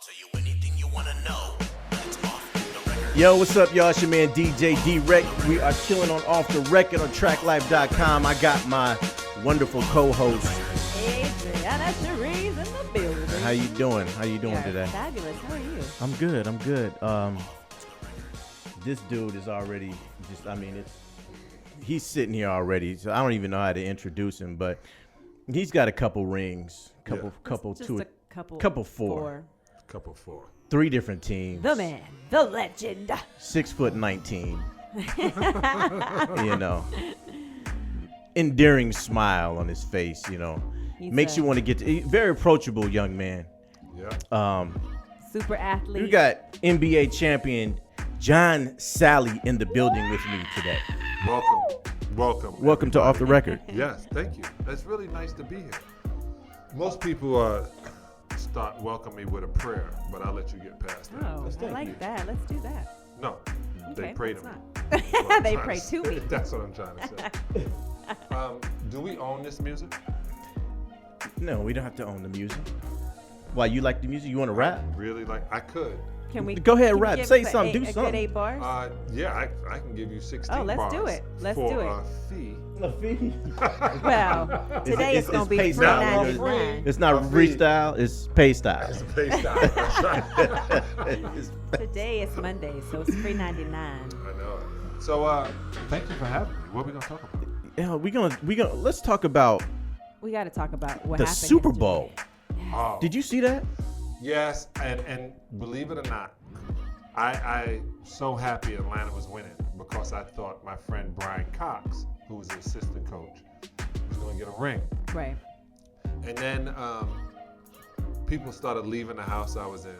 tell you anything you want to know. It's off the record. Yo, what's up, y'all? It's your man DJ D-Wrek. We are chilling on Off the Record on TrackLife.com. I got my wonderful co-host. Adriana Cherie's in the building. How you doing? How you doing today? Fabulous. How are you? I'm good. I'm good. This dude is already just, he's sitting here already, so I don't even know how to introduce him, but he's got a couple rings, Couple four. Couple four. 3 different teams. The man, the legend. 6'19". You know, endearing smile on his face. You know, makes you want to get to. Very approachable young man. Yeah. Super athlete. We got NBA champion John Salley in the building with me today. Welcome to Off the Record. Yes, thank you. It's really nice to be here. Most people start welcoming me with a prayer, but I'll let you get past that. Oh, I like that. Let's do that. No, Okay, they pray to let's me. not. They pray to me. That's what I'm trying to say. Do we own this music? No, we don't have to own the music. Why, you like the music? You want to rap? Really? I could. Can we Go ahead, can we rap. give Say us something. Do a something. Good 8 bars. Yeah, I can give you 16 Oh, let's bars do it. Let's for do it. a fee. A fee? Well, today it's gonna be pay style. $3.99. It's not freestyle. It's pay style. It's a pay style. That's right. Today it's Monday, so it's $3.99. I know it. So, thank you for having me. What are we gonna talk about? Yeah, we gonna let's talk about We got to talk about what the happened Super yesterday. Bowl. Oh. Did you see that? Yes, and believe it or not, I so happy Atlanta was winning because I thought my friend Brian Cox, who was the assistant coach, was going to get a ring. Right. And then people started leaving the house I was in.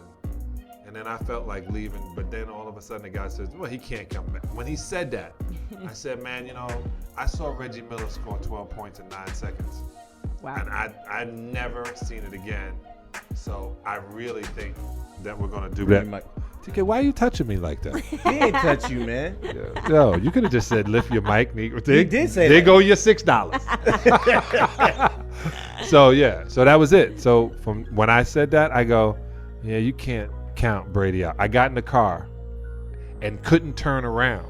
And then I felt like leaving, but then all of a sudden the guy says, well, he can't come back. When he said that, I said, man, I saw Reggie Miller score 12 points in 9 seconds. Wow. And I've never seen it again. So I really think that we're going to do that. TK, why are you touching me like that? He ain't touch you, man. Yeah. No, you could have just said lift your mic. He did say there that. go your $6. So that was it. So from when I said that, I go, yeah, you can't count Brady out. I got in the car and couldn't turn around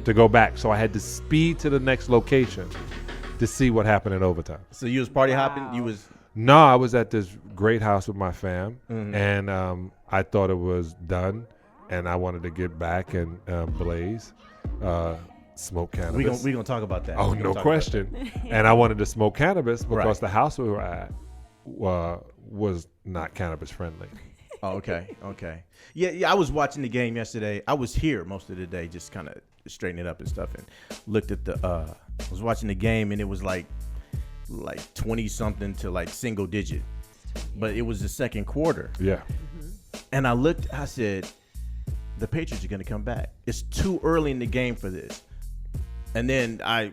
to go back. So I had to speed to the next location to see what happened in overtime. So you was party hopping? You was No, I was at this great house with my fam, and I thought it was done, and I wanted to get back and blaze, smoke cannabis. we gonna talk about that. Oh, no question. And I wanted to smoke cannabis because Right. the house we were at was not cannabis friendly. Oh, okay. Yeah, I was watching the game yesterday. I was here most of the day, just kind of straightening it up and stuff, and looked at I was watching the game, and it was like 20 something to like single digit, but it was the second quarter. Yeah. And I looked, I said, the Patriots are going to come back. It's too early in the game for this. And then I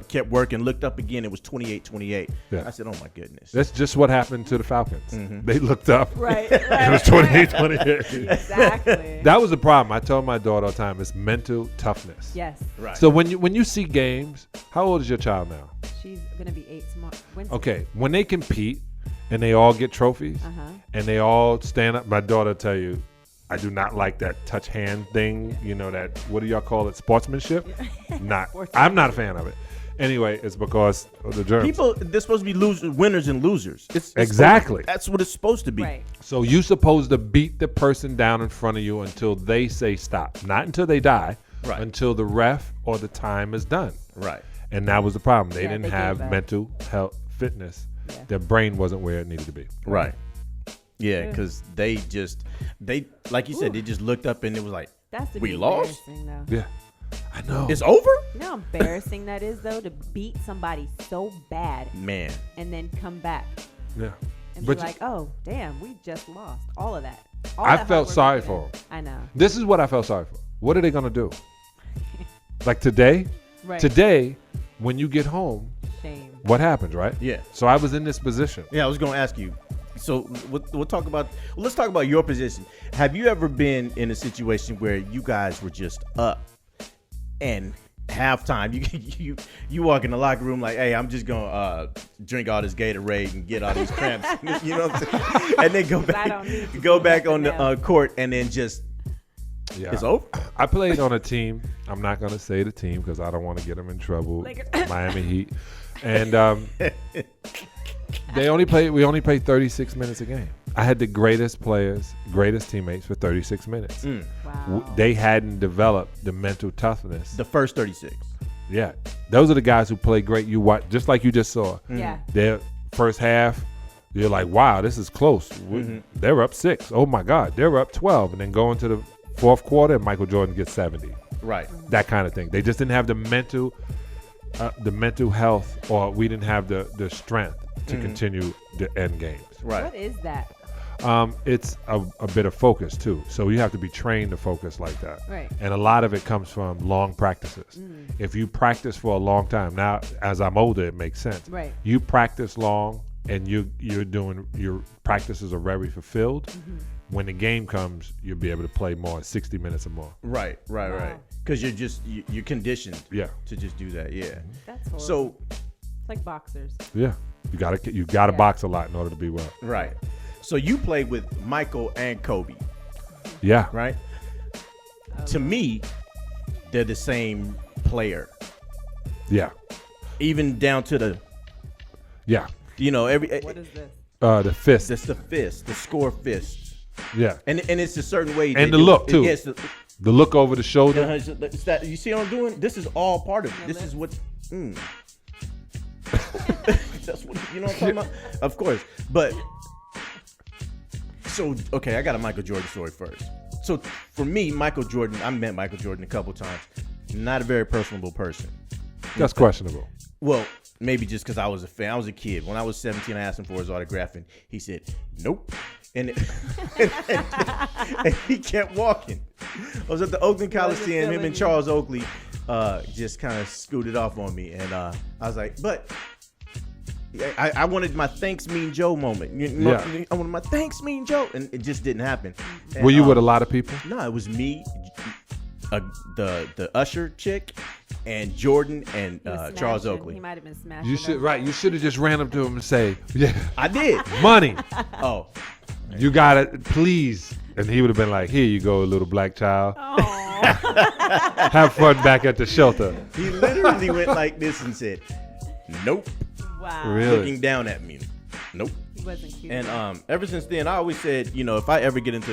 kept working, looked up again. It was 28-28. Yeah. I said, oh, my goodness. That's just what happened to the Falcons. They looked up. Right. It was 28-28. Exactly. That was the problem. I told my daughter all the time, it's mental toughness. Yes. Right. So when you see games, how old is your child now? She's gonna be 8 tomorrow. Wednesday. Okay, when they compete and they all get trophies and they all stand up, my daughter tell you, I do not like that touch hand thing. You know that, what do y'all call it, sportsmanship? I'm not a fan of it. Anyway, it's because of the germs. People, they're supposed to be winners and losers. It's Exactly. That's what it's supposed to be. Right. So you're supposed to beat the person down in front of you until they say stop. Not until they die, Right. until the ref or the time is done. Right. And that was the problem. They Yeah, didn't they have gave up. mental health fitness. Yeah. Their brain wasn't where it needed to be. Right. Yeah, because they like you said, they just looked up and it was like, That's we lost? embarrassing, though. Yeah, I know. It's over? You know how embarrassing that is, though, to beat somebody so bad Man. and then come back Yeah. and But be like, oh, damn, we just lost all of that. All I that felt hard work sorry we did. for 'em. I know. This is what I felt sorry for. What are they going to do? Like today? Right. Today, when you get home, Shame. what happens, right? Yeah. So I was in this position. Yeah, I was going to ask you. So let's talk about your position. Have you ever been in a situation where you guys were just up and halftime, you walk in the locker room like, hey, I'm just gonna drink all this Gatorade and get all these cramps, you know what I'm saying? And then go back on the court and then just it's over. I played on a team. I'm not gonna say the team because I don't want to get them in trouble. Miami Heat, and we only played 36 minutes a game. I had the greatest players, greatest teammates for 36 minutes. Wow. They hadn't developed the mental toughness. The first 36. Yeah, those are the guys who play great. You watch, just like you just saw. Yeah. Their first half, you're like, wow, this is close. They're up 6. Oh my God, they're up 12, and then go into the fourth quarter, and Michael Jordan gets 70. Right. That kind of thing. They just didn't have the mental health, or we didn't have the strength to continue the end games. Right. What is that? It's a bit of focus too. So you have to be trained to focus like that. Right. And a lot of it comes from long practices. If you practice for a long time, now as I'm older, it makes sense. Right. You practice long, and you're doing your practices are very fulfilled. When the game comes, you'll be able to play more, 60 minutes or more. Right. Because you're conditioned. Yeah. To just do that. Yeah. That's horrible. So. It's like boxers. Yeah. You gotta box a lot in order to be well. Right. So you played with Michael and Kobe. Yeah. Right. To me, they're the same player. Yeah. Even down to the. Yeah. You know What is this? The fist. That's the fist, the score fist. Yeah. And it's a certain way. And the look too. Yes. The look over the shoulder. It's that, you see what I'm doing? This is all part of it. This is what. That's what, you know what I'm talking about? Of course. But so okay, I got a Michael Jordan story first. So for me, Michael Jordan, I met Michael Jordan a couple times. Not a very personable person. That's questionable. Well, maybe just because I was a fan. I was a kid. When I was 17, I asked him for his autograph, and he said, nope. And he kept walking. I was at the Oakland Coliseum. Him and Charles Oakley just kind of scooted off on me. And I was like, but I wanted my thanks mean Joe moment. I wanted my thanks mean Joe. And it just didn't happen. And, were you with a lot of people? No, it was me, the usher chick, and Jordan and Charles Oakley. He might have been smashing. You should have just ran up to him and say, yeah. I did. Money. Oh. You got it, please. And he would have been like, here you go, little black child. Have fun back at the shelter. He literally went like this and said, nope. Wow. Really? Looking down at me. Nope. He wasn't cute. And ever since then, I always said, you know, if I ever get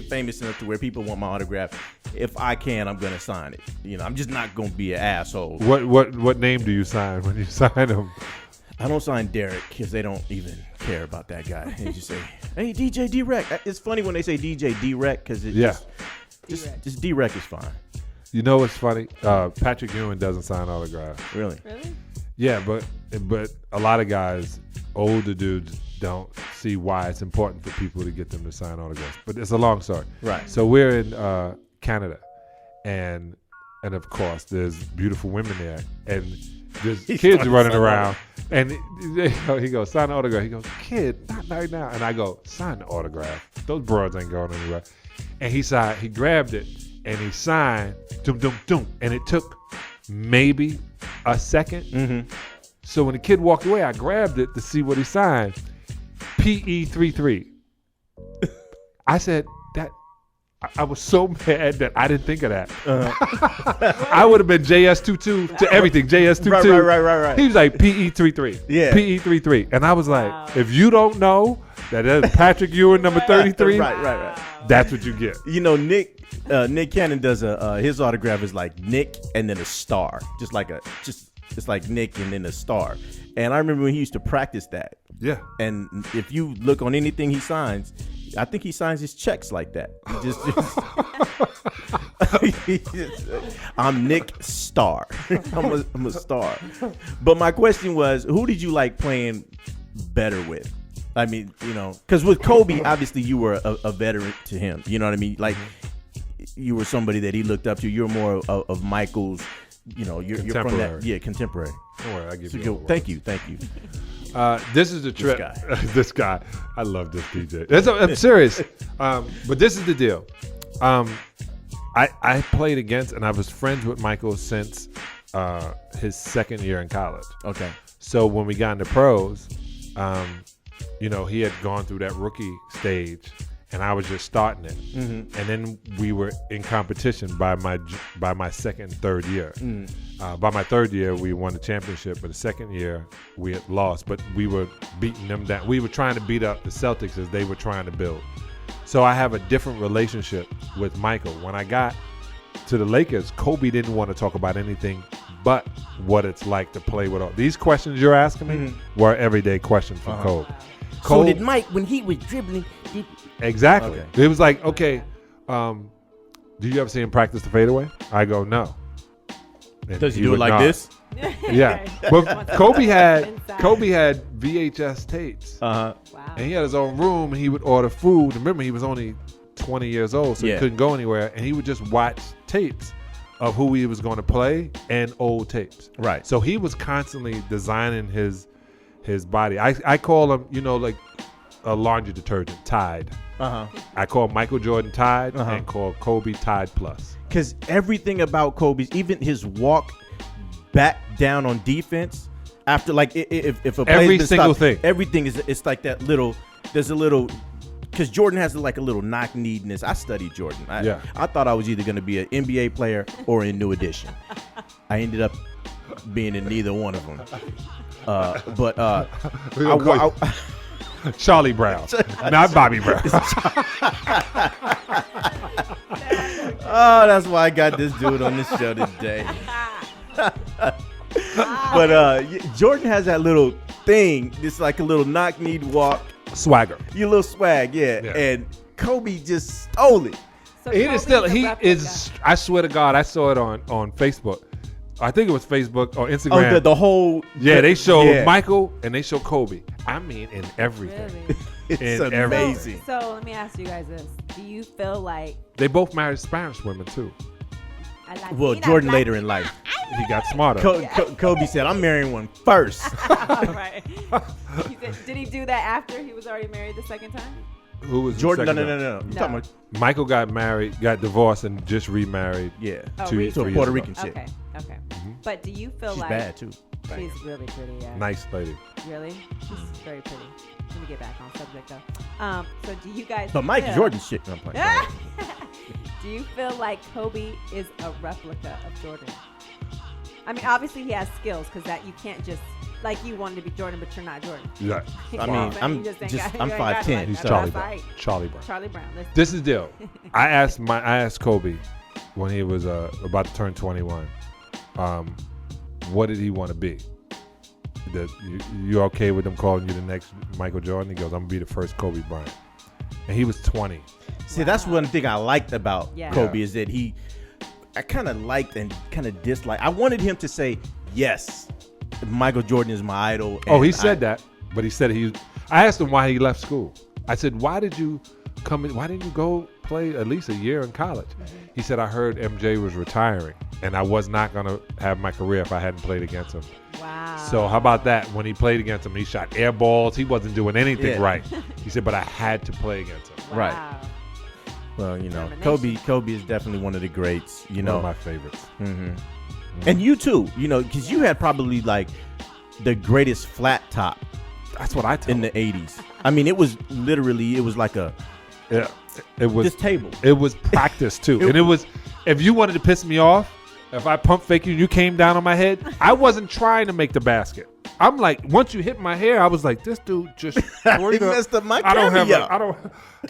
famous enough to where people want my autograph, if I can, I'm gonna sign it. You know, I'm just not gonna be an asshole. What name do you sign when you sign them? I don't sign Derek because they don't even care about that guy. They just say, hey, DJ D-Wrek. It's funny when they say DJ D-Wrek because just D-Wrek is fine. You know what's funny? Patrick Ewing doesn't sign autographs. Really? Yeah, but a lot of guys, older dudes, don't see why it's important for people to get them to sign autographs. But it's a long story. Right. So we're in Canada, and of course there's beautiful women there, and there's kids running around, and he goes, sign the autograph. He goes, kid, not right now. And I go, sign the autograph. Those broads ain't going anywhere. And he grabbed it, and he signed, dum dum dum, and it took maybe a second. Mm-hmm. So when the kid walked away, I grabbed it to see what he signed. PE33. I said that. I was so mad that I didn't think of that. I would have been JS22 to everything. JS22. Right. He was like PE33. Yeah. PE33. And I was like, if you don't know that is Patrick Ewing, number 33, right. That's what you get. You know, Nick Cannon does his autograph is like Nick and then a star, it's like Nick and then a star. And I remember when he used to practice that. Yeah. And if you look on anything he signs, I think he signs his checks like that. He just I'm Nick Star. I'm a star. But my question was, who did you like playing better with? I mean, you know, because with Kobe, obviously you were a veteran to him. You know what I mean? Like, you were somebody that he looked up to. You're more of Michael's. You know, you're from that. Yeah, contemporary. Don't worry, I give So you. thank you. This is the trip. This guy. This guy. I love this DJ. I'm serious. But this is the deal. I played against and I was friends with Michael since his second year in college. Okay. So when we got into pros, you know, he had gone through that rookie stage, and I was just starting it. Mm-hmm. And then we were in competition by my second and third year. By my third year, we won the championship, but the second year we had lost. But we were beating them down. We were trying to beat up the Celtics as they were trying to build. So I have a different relationship with Michael. When I got to the Lakers, Kobe didn't want to talk about anything but what it's like to play with all these questions you're asking me were everyday questions from Kobe. So did Mike, when he was dribbling? Exactly. Okay. It was like, okay, do you ever see him practice the fadeaway? I go, no. And Does he do it like nod. this? Yeah. But Kobe had VHS tapes. Wow. And he had his own room, and he would order food. Remember, he was only 20 years old, so he couldn't go anywhere. And he would just watch tapes of who he was going to play and old tapes. Right. So he was constantly designing his body. I call him, you know, like a laundry detergent, Tide. I call Michael Jordan Tide and call Kobe Tide Plus. Because everything about Kobe's, even his walk back down on defense, after like if a Every play's been single stopped, thing. everything is, it's like that little, there's a little, because Jordan has like a little knock-kneedness. I studied Jordan. I thought I was either going to be an NBA player or in New Edition. I ended up being in neither one of them. Charlie Brown, not Bobby Brown. Oh, that's why I got this dude on this show today. But Jordan has that little thing. It's like a little knock-kneed walk. Swagger. Your little swag, yeah. And Kobe just stole it. So He Kobe's is still. a He replica. is. I swear to God, I saw it on Facebook. I think it was Facebook or Instagram. Oh, the whole. Yeah, they show yeah. Michael and they show Kobe. I mean, in everything. Really? It's in amazing. So let me ask you guys this: do you feel like They both married Spanish women too. a Latina, Well, Jordan black- later in life. He got smarter. Kobe said, "I'm marrying one first." Right. He said, did he do that after he was already married the second time? Who was the Jordan, second no. one? You talking about Michael got married, got divorced, and just remarried. yeah? Oh, Two- really? So 3 Puerto years Rican ago. shit. Okay. But do you feel She's like bad too. she's really pretty? Yeah. Nice lady. Really? She's very pretty. Let me get back on subject though. So do you guys? But Mike feel- Jordan shit. No, I'm playing. Do you feel like Kobe is a replica of Jordan? I mean, obviously he has skills because that you can't just like you wanted to be Jordan, but you're not Jordan. Yeah. I mean, You I'm just ain't just got- I'm you ain't got it 5'10". like He's that. Charlie That's Brown. right. Charlie Brown. Charlie Brown. Listen. This is the deal. I asked Kobe when he was about to turn 21, what did he want to be? You okay with them calling you the next Michael Jordan? He goes, I'm gonna be the first Kobe Bryant. And he was 20. See, that's one thing I liked about Yeah. Kobe is that I kind of liked and kind of disliked. I wanted him to say, yes, Michael Jordan is my idol. Oh, he and said that, but he said I asked him why he left school. I said, why didn't you go play at least a year in college? He said, I heard MJ was retiring and I was not going to have my career if I hadn't played against him. Wow. So how about that? When he played against him, he shot air balls. He wasn't doing anything Yeah. right. He said, but I had to play against him. Wow. right. Well, you know, Determination. Kobe is definitely one of the greats, you One know. of my favorites. And you too, you know, because you had probably like the greatest flat top That's what I tell in the 80s. I mean, it was like a Yeah, it was. this table. It was practice too, and it was. If you wanted to piss me off, if I pump fake you and you came down on my head, I wasn't trying to make the basket. I'm like, once you hit my hair, I was like, this dude just He messed up my I don't have. cameo. I don't.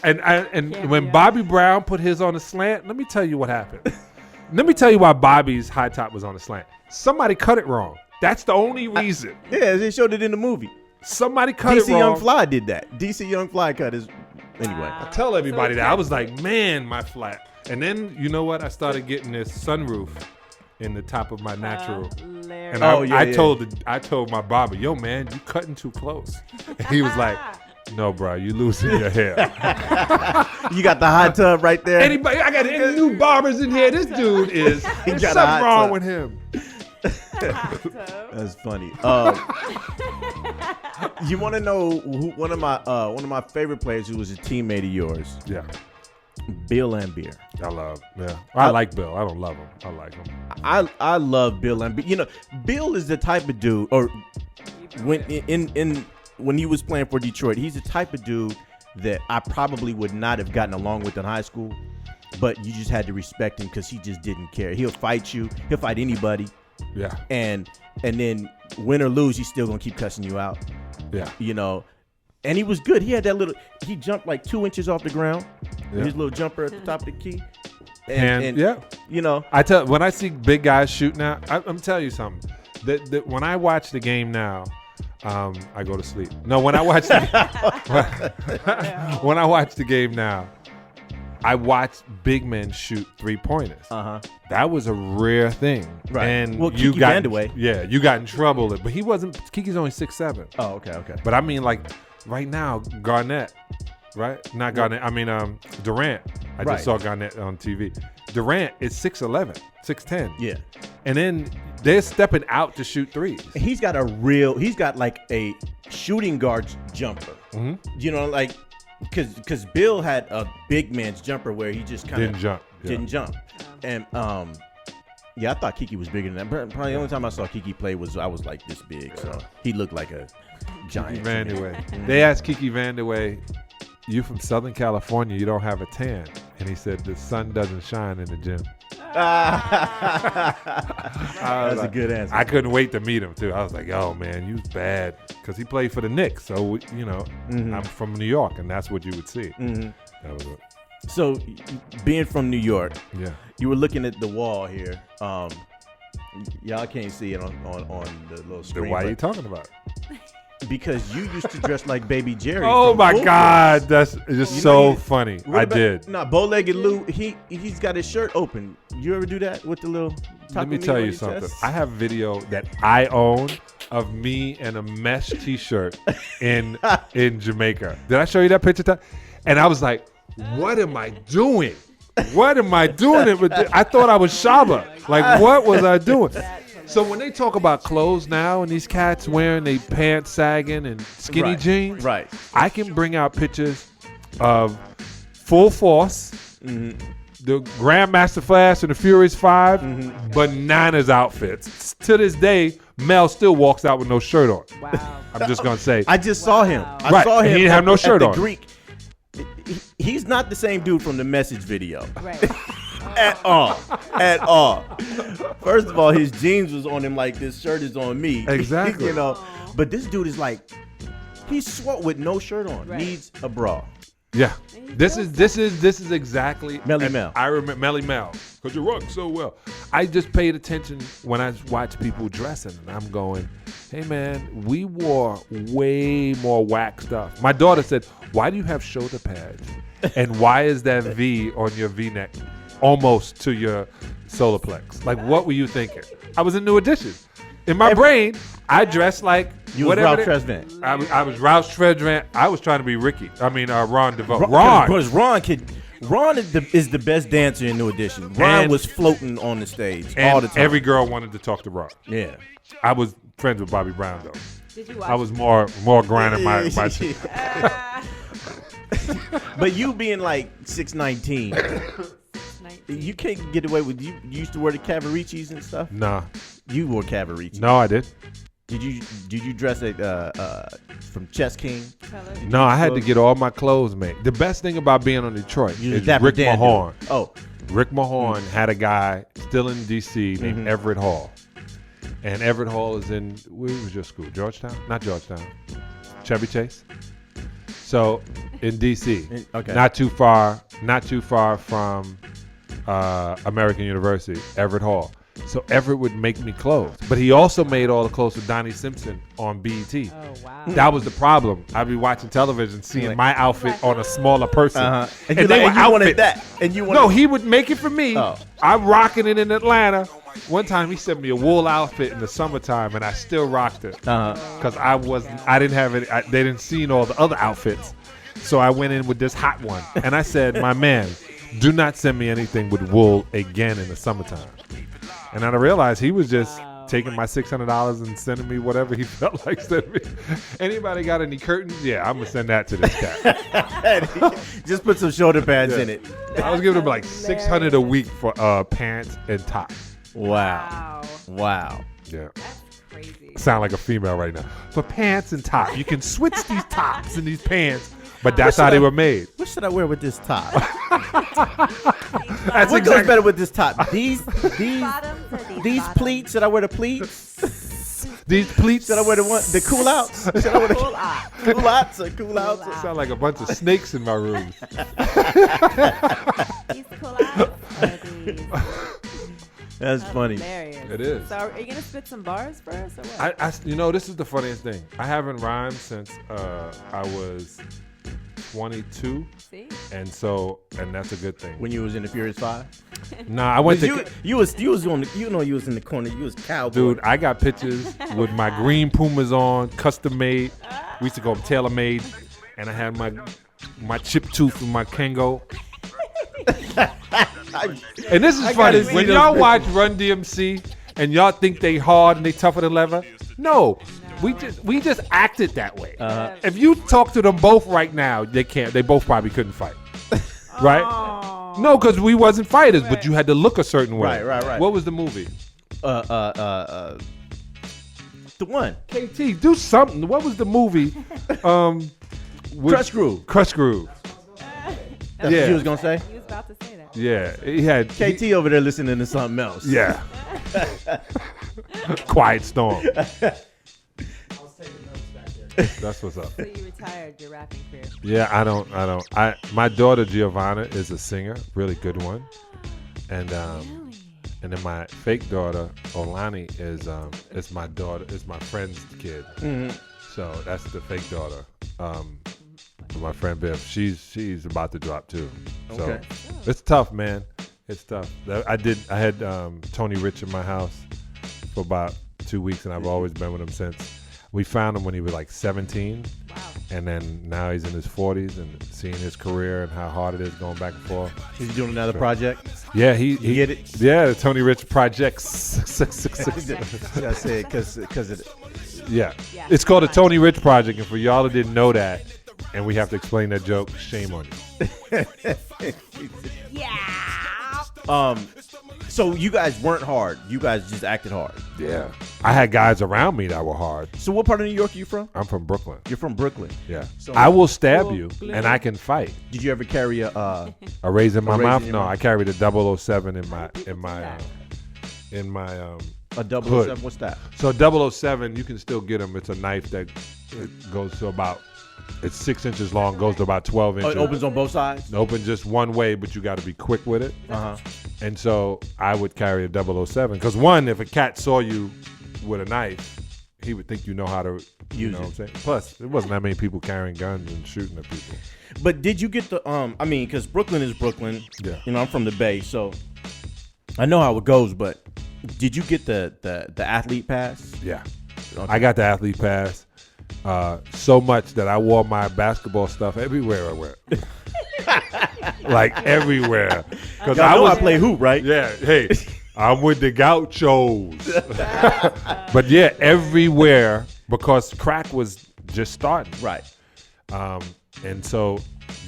And Cameo. when Bobby Brown put his on a slant, let me tell you what happened. Let me tell you why Bobby's high top was on a slant. Somebody cut it wrong. That's the only reason. Yeah, they showed it in the movie. Somebody cut DC it wrong. Young Fly did that. DC Young Fly cut his. Anyway, Wow. Tell everybody So that. I was like, man, my flat. And then, you know what? I started getting this sunroof in the top of my natural. Hilarious. And Oh, yeah, I told my barber, yo, man, you cutting too close. And he was like, no, bro, you losing your hair. you got the hot tub right there. Anybody, I got any new barbers in here. This dude is, there's got a something hot wrong tub. with him. That's funny. You want to know who, one of my favorite players who was a teammate of yours? Yeah. Bill and beer. I like Bill. I don't love him. I like him. I love Bill and beer. You know, Bill is the type of dude, or when when he was playing for Detroit, he's the type of dude that I probably would not have gotten along with in high school, but you just had to respect him because he just didn't care. He'll fight you. He'll fight anybody. Yeah. And then win or lose, he's still gonna keep cussing you out. Yeah. You know. And he was good. He had that he jumped like 2 inches off the ground. Yeah. His little jumper at the top of the key. And yeah, you know. when I see big guys shooting out, I'm telling you something. That when I watch the game now, I go to sleep. No, when I watch when I watch the game now, I watch big men shoot 3-pointers. That was a rare thing. Right. And well, you Kiki got Vandeweghe. Yeah, you got in trouble. But he wasn't. Kiki's only 6'7". Oh, okay. But I mean, like right now, Garnett, right? Not Garnett. I mean, Durant. I just saw Garnett on TV. Durant is 6'11", 6'10". Yeah. And then they're stepping out to shoot threes. He's got like a shooting guard jumper. You know, like because Bill had a big man's jumper where he just kind of didn't jump. And yeah, I thought Kiki was bigger than that. Probably the only time I saw Kiki play was I was like this big, so he looked like a giant. Kiki Vandeweghe. They asked Kiki Vandeweghe, "You from Southern California? You don't have a tan?" And he said, "The sun doesn't shine in the gym." That's a good answer. I couldn't wait to meet him too. I was like, "Yo, man, you was bad," because he played for the Knicks. So you know, I'm from New York, and that's what you would see. That was it. So, being from New York, yeah, you were looking at the wall here. Y'all can't see it on the little screen. Then why are you talking about it? Because you used to dress like Baby Jerry. Oh my God, that's just so funny. I did. No, bow-legged Lou. He's got his shirt open. You ever do that with the little? Let me tell you something. I have video that I own of me in a mesh T-shirt in Jamaica. Did I show you that picture? And I was like, what am I doing? What am I doing? I thought I was Shaba. Like, what was I doing? So when they talk about clothes now and these cats wearing they pants sagging and skinny jeans, right? I can bring out pictures of Full Force, the Grandmaster Flash and the Furious 5, bananas outfits. To this day, Mel still walks out with no shirt on. Wow. I'm just going to say. I just saw him. Wow. I saw him. He didn't have no shirt the on. Greek. He's not the same dude from the Message video. Right. At all. First of all, his jeans was on him like this shirt is on me. Exactly. You know, but this dude is like, he's swole with no shirt on. Right. Needs a bra. Yeah. This is exactly Melly Mel. I remember Melly Mel because you rock so well. I just paid attention when I watch people dressing, and I'm going, hey man, we wore way more whack stuff. My daughter said, why do you have shoulder pads? And why is that V on your V-neck almost to your solar plex? Like, what were you thinking? I was in New Edition. In my brain, I dressed like you was Ralph Tresvant. I was Ralph Tresvant. I was trying to be Ricky. I mean, Ron DeVoe. Ron is the best dancer in New Edition. Ron was floating on the stage all the time. Every girl wanted to talk to Ron. Yeah. I was friends with Bobby Brown though. Did you watch I was more grinding my shit. But you being like 6'19", you can't get away with you used to wear the Cavaricis and stuff? Nah. You wore Cavaricis. No, I did. Did you dress from Chess King? No, I had to get all my clothes made. The best thing about being on Detroit is Rick Mahorn. Oh. Rick Mahorn had a guy still in D.C. named Everett Hall. And Everett Hall is in, where was your school? Georgetown? Not Georgetown. Chevy Chase. So in D.C. Okay. Not too far from American University, Everett Hall. So Everett would make me clothes. But he also made all the clothes for Donnie Simpson on BET. Oh, wow. That was the problem. I'd be watching television, seeing my outfit on a smaller person. And they were outfits. And you wanted No, he would make it for me. Oh. I'm rocking it in Atlanta. One time he sent me a wool outfit in the summertime, and I still rocked it because I didn't have it. They didn't see all the other outfits, so I went in with this hot one. And I said, "My man, do not send me anything with wool again in the summertime." And then I realized he was just taking my $600 and sending me whatever he felt like sending me. Anybody got any curtains? Yeah, I'm gonna send that to this cat. Just put some shoulder pads in it. I was giving him like $600 a week for pants and tops. Wow. Yeah. That's crazy. Sound like a female right now. For pants and top, you can switch these tops and these pants, but that's how they were made. What should I wear with this top? That's What goes better with this top? These Bottoms or these bottoms? pleats. Should I wear the pleats? These pleats. Should I wear the cool outs? Should I wear the Cool eye. cool outs or cool outs? out. Sound like a bunch of snakes in my room. These cool eyes or these? That's funny. Hilarious. It is. So are you gonna spit some bars for us or what? This is the funniest thing. I haven't rhymed since I was 22, See? and that's a good thing. When you was in the Furious 5? Nah, I went to. You was on the, you was in the corner. You was cowboy. Dude, I got pictures with my green Pumas on, custom made. We used to go tailor made, and I had my chip tooth and my Kango. And this is funny. gotta see When those y'all pictures. watch Run DMC and y'all think they hard and they tougher than leather, no. We just acted that way. If you talk to them both right now, they can't. They both probably couldn't fight, right? Oh. No, because we wasn't fighters, but you had to look a certain way. Right. What was the movie? The one. KT, do something. What was the movie? Crush Groove. Crush Groove. That's Yeah. what you was gonna say. You was about to say that. Yeah, he had KT over there listening to something else. Yeah. Quiet Storm. That's what's up. So you retired your rapping career. Yeah, I don't. My daughter Giovanna is a singer, really good one, and then my fake daughter Olani is my daughter, is my friend's kid. Mm-hmm. So that's the fake daughter. My friend Biff, she's about to drop too. So Okay. it's tough, man. It's tough. I had Tony Rich in my house for about 2 weeks, and I've always been with him since. We found him when he was like 17, Wow. and then now he's in his 40s, and seeing his career and how hard it is going back and forth. He's doing another project. Yeah, he get it? Yeah, the Tony Rich Projects. I said because it. Yeah. Yeah. It's called the Tony Rich Project, and for y'all that didn't know that, and we have to explain that joke, shame on you. Yeah. So you guys weren't hard. You guys just acted hard. Yeah. I had guys around me that were hard. So what part of New York are you from? I'm from Brooklyn. You're from Brooklyn. Yeah. So- I will stab you, and I can fight. Did you ever carry a? A razor in my razor mouth? in your No, mouth? I carried a 007 in my A double Hood. 07? What's that? So 007, you can still get them. It's a knife that it goes to about, it's 6 inches long, goes to about 12 Oh, inches. it opens on both sides. It opens just one way, but you got to be quick with it. Uh huh. And so I would carry a 007 because one, if a cat saw you with a knife, he would think you know how to Use know it. what I'm saying. Plus, there wasn't that many people carrying guns and shooting at people. But did you get the I mean, because Brooklyn is Brooklyn. Yeah. You know, I'm from the Bay, so I know how it goes. But did you get the athlete pass? Yeah. Okay. I got the athlete pass so much that I wore my basketball stuff everywhere I went. Like everywhere. Because Y'all know I play hoop, right? Yeah, hey, I'm with the Gauchos. But yeah, everywhere because crack was just starting. Right. And so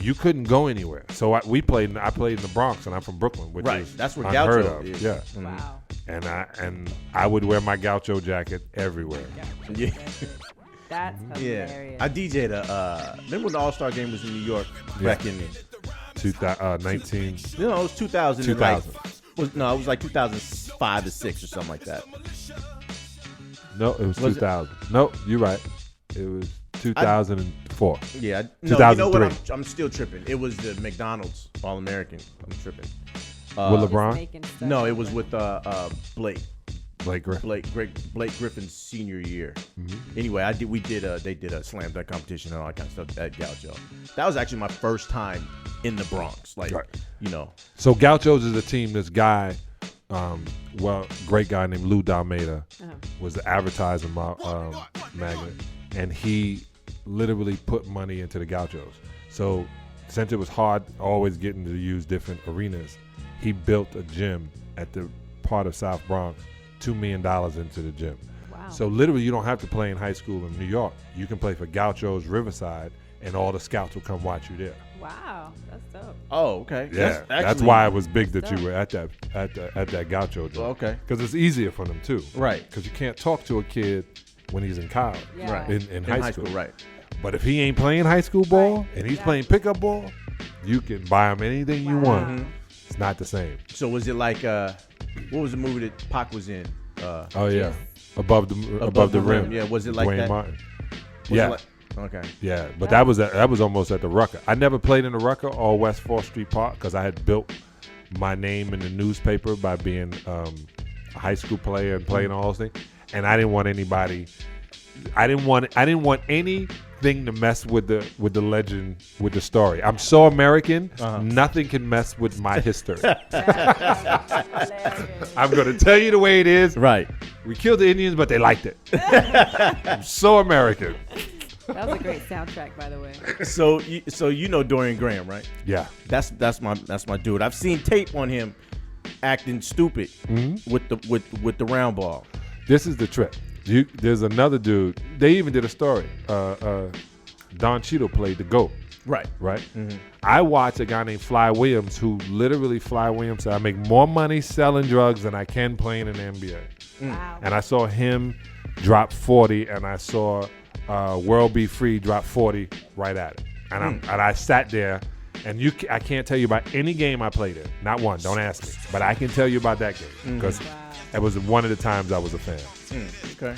you couldn't go anywhere. So I played in the Bronx, and I'm from Brooklyn, which Right. is That's where unheard Gaucho of. is. Yeah. Wow. And I would wear my Gaucho jacket everywhere. Yeah. That's Yeah. hilarious. I DJ'd remember when the All-Star game was in New York back in 19. you know, it was 2000. 2000. It was like 2005 to 6 or something like that. No, it was Was it? 2000. No, you're right. It was 2004. Yeah. No, you know what? 2003. I'm still tripping. It was the McDonald's All-American. I'm tripping. With Just LeBron? making stuff No, it up. was with Blake. Blake Griffin. Blake Griffin's senior year. Mm-hmm. Anyway, they did a slam dunk competition and all that kind of stuff at Gaucho. That was actually my first time in the Bronx. Like, Right. you know. So Gauchos is a team. This guy, great guy named Lou Dalmeda, was the advertising magnet, and he literally put money into the Gauchos. So since it was hard always getting to use different arenas, he built a gym at the part of South Bronx $2 million into the gym. Wow. So literally, you don't have to play in high school in New York. You can play for Gauchos Riverside, and all the scouts will come watch you there. Wow, that's dope. Oh, okay. Yeah, that's actually- why it was big that you were at that Gaucho joint. Okay. Because it's easier for them too. Right. Because you can't talk to a kid when he's in college. Yeah. Right. In high school. right. But if he ain't playing high school ball Right. and he's Yeah. playing pickup ball, you can buy him anything you want. Wow. It's not the same. So was it like what was the movie that Pac was in? Oh yeah, above the rim. Yeah, was it like Dwayne that? Martin. Was Yeah. it like- okay. Yeah, but that was almost at the Rucker. I never played in the Rucker or West 4th Street Park because I had built my name in the newspaper by being a high school player and playing all those things. And I didn't want anybody. I didn't want anything to mess with the legend, with the story. I'm so American. Nothing can mess with my history. I'm gonna tell you the way it is. Right. We killed the Indians, but they liked it. I'm so American. That was a great soundtrack, by the way. So you know Dorian Graham, right? Yeah. That's my dude. I've seen tape on him acting stupid with the round ball. This is the trick. There's another dude. They even did a story. Don Cheadle played the GOAT. Right. Right? I watched a guy named Fly Williams who literally, Fly Williams said, I make more money selling drugs than I can playing in the NBA. Wow. And I saw him drop 40, and I saw World Be Free drop 40 right at it. And I sat there, and I can't tell you about any game I played in. Not one. Don't ask me. But I can tell you about that game because it was one of the times I was a fan. Okay.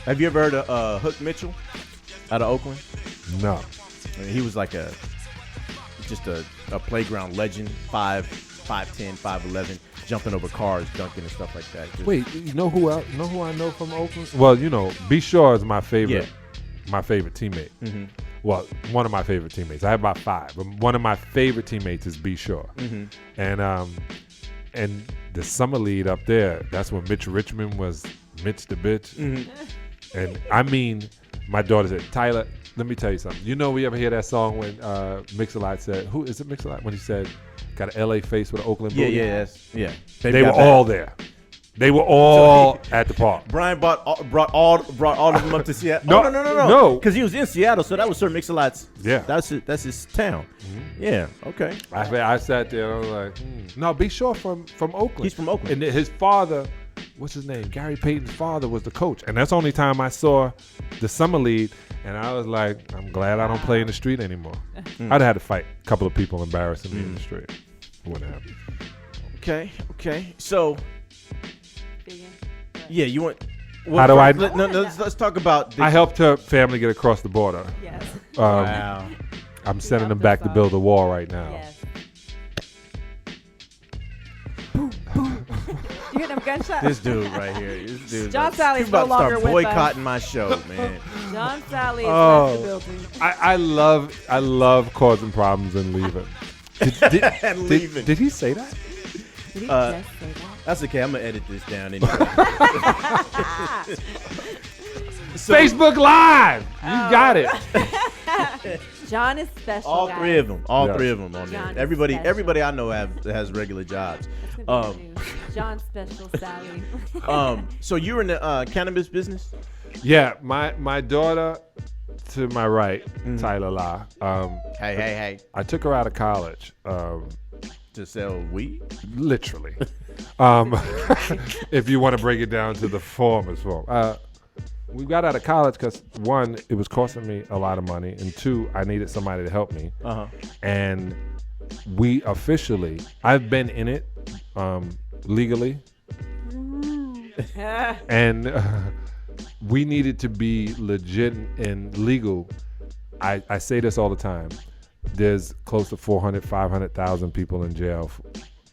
Have you ever heard of Hook Mitchell out of Oakland? No. I mean, he was like just a playground legend, 5'10", 5'11", jumping over cars, dunking and stuff like that. Just, Wait, you know who I know from Oakland? Well, B. Shaw is my favorite. Yeah. My favorite teammate. Well, one of my favorite teammates. I have about 5, but one of my favorite teammates is B. Shaw. And the summer lead up there, that's when Mitch Richmond was Mitch the bitch. And I mean, my daughter said, Tyler, let me tell you something. We ever hear that song when Mix-a-Lot said, who is it Mix-a-Lot? When he said, got an LA face with an Oakland booty? Yeah. They were all there. They were all at the park. Brian brought all of them up to Seattle. No. Because he was in Seattle, so that was Sir Mix-a-Lot's. Yeah. That's his town. Yeah. Okay. I sat there and I was like, no, be sure from Oakland. He's from Oakland. And his father, what's his name? Gary Payton's father was the coach. And that's the only time I saw the summer league. And I was like, I'm glad I don't play in the street anymore. I'd have had to fight a couple of people embarrassing me in the street. It wouldn't happen. Okay. So, yeah, you want. Well, How do I? Let's talk about. I helped her family get across the border. Yes. Wow. I'm sending them back to build a wall right now. Yes. You hear them gunshots? This dude right here. This dude. John Salley's He's about no to longer start with us. boycotting my show, man. John Salley is Oh. left the building. I love causing problems and leaving. And leaving. Did he say that? Did he just say that? That's okay. I'm gonna edit this down anyway. Facebook Live. You got it. John is special. All guys. three of them. All Yeah. three of them on John is there. Everybody special. I know has regular jobs. That's gonna be the news. John Special Sally. So you're in the cannabis business? Yeah, my daughter to my right, Tyler La. Hey. I took her out of college. To sell weed? Literally. If you want to break it down to the form. We got out of college because, 1, it was costing me a lot of money, and 2, I needed somebody to help me. And we officially, I've been in it legally, and we needed to be legit and legal. I say this all the time. There's close to 400, 500,000 people in jail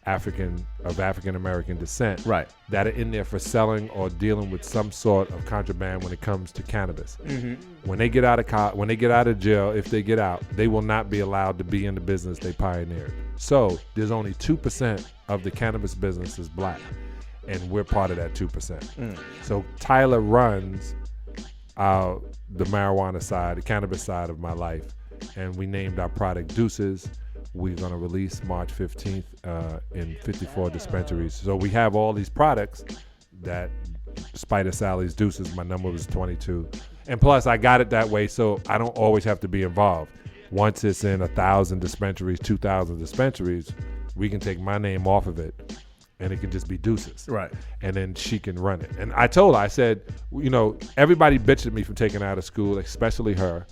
African American descent, Right. that are in there for selling or dealing with some sort of contraband when it comes to cannabis. When they get out of jail, if they get out, they will not be allowed to be in the business they pioneered. So there's only 2% of the cannabis business is black, and we're part of that 2%. So Tyler runs the marijuana side, the cannabis side of my life, and we named our product Deuces. We're going to release March 15th in 54 dispensaries. So we have all these products that Spider Sally's Deuces, my number was 22. And plus, I got it that way so I don't always have to be involved. Once it's in 1,000 dispensaries, 2,000 dispensaries, we can take my name off of it, and it can just be Deuces. Right. And then she can run it. And I told her, I said, everybody bitched at me from taking her out of school, especially her.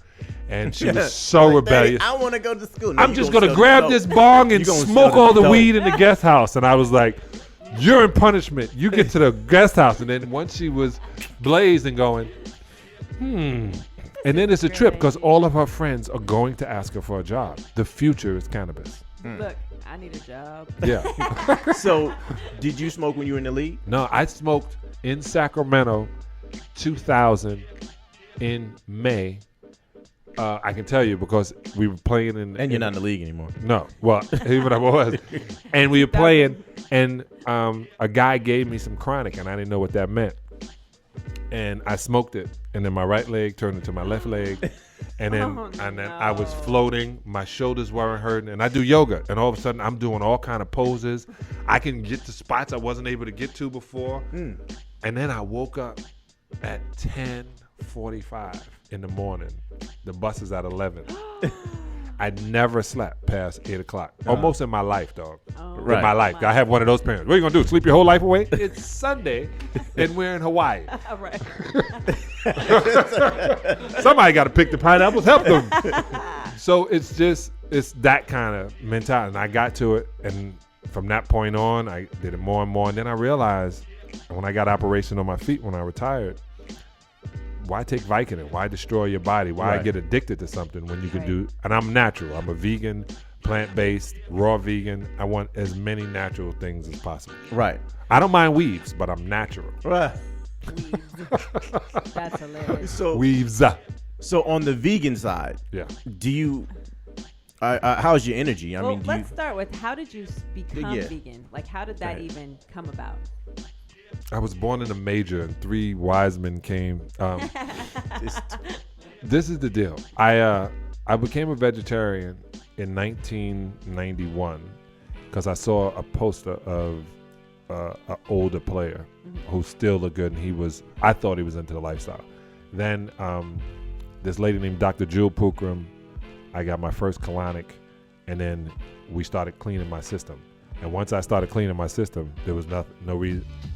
And she was so Like, rebellious. Daddy, I want to go to school. No, I'm you just gonna going to sell grab the this dope. bong and You gonna smoke sell all the dope. weed in the guest house. And I was like, you're in punishment. You get to the guest house. And then once she was blazed and going, And then it's a trip because all of her friends are going to ask her for a job. The future is cannabis. Look, I need a job. Yeah. So, did you smoke when you were in the league? No, I smoked in Sacramento 2000 in May. I can tell you because we were playing in. And you're not in the league anymore. No, well, even I was, and we were playing, and a guy gave me some chronic, and I didn't know what that meant, and I smoked it, and then my right leg turned into my left leg, and then I was floating, my shoulders weren't hurting, and I do yoga, and all of a sudden I'm doing all kind of poses. I can get to spots I wasn't able to get to before, and then I woke up at 10:45 in the morning. The bus is at 11. I never slept past 8 o'clock. Almost in my life, dog. In my life. I have one of those parents. What are you going to do? Sleep your whole life away? It's Sunday and we're in Hawaii. Right. Somebody got to pick the pineapples. Help them. So it's that kind of mentality. And I got to it. And from that point on, I did it more and more. And then I realized when I got operation on my feet when I retired, why take Vicodin? Why destroy your body? Why get addicted to something when you can do? And I'm natural. I'm a vegan, plant-based, raw vegan. I want as many natural things as possible. Right. I don't mind weaves, but I'm natural. Right. That's hilarious. So, Weaves. so on the vegan side, Yeah. do you? How's your energy? I Well, mean, let's start with how did you become Yeah. vegan? Like, how did that Right. even come about? I was born in a major, and 3 wise men came. This is the deal. I became a vegetarian in 1991 because I saw a poster of an older player who still looked good, and I thought he was into the lifestyle. Then this lady named Dr. Jewel Pookrum, I got my first colonic, and then we started cleaning my system. And once I started cleaning my system, there was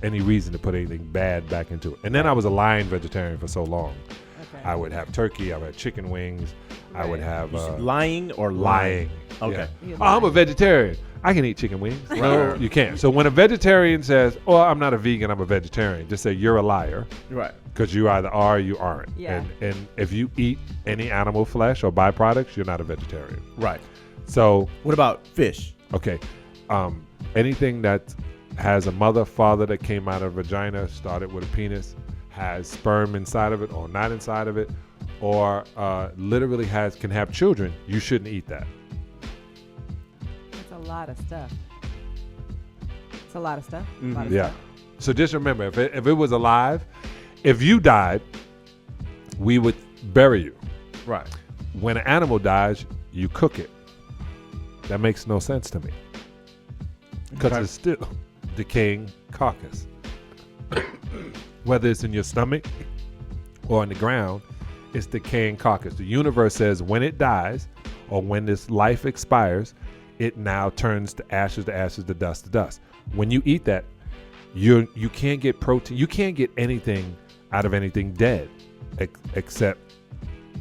any reason to put anything bad back into it. And then I was a lying vegetarian for so long. Okay. I would have turkey, I would have chicken wings, I would have lying or lying. Okay. Yeah. Oh, I'm a vegetarian. I can eat chicken wings. No, you can't. So when a vegetarian says, "Oh, I'm not a vegan, I'm a vegetarian," just say you're a liar. Right. Because you either are or you aren't. Yeah. And if you eat any animal flesh or byproducts, you're not a vegetarian. Right. So What about fish? okay. Anything that has a mother, father that came out of a vagina, started with a penis, has sperm inside of it or not inside of it, or literally can have children, you shouldn't eat that. That's a lot of stuff. It's a lot of stuff. A lot of Yeah. stuff. So just remember, if it was alive, if you died, we would bury you. Right. When an animal dies, you cook it. That makes no sense to me. Because it's still decaying carcass. Whether it's in your stomach or on the ground, it's decaying carcass. The universe says when it dies or when this life expires, it now turns to ashes, to dust, to dust. When you eat that, you can't get protein. You can't get anything out of anything dead except,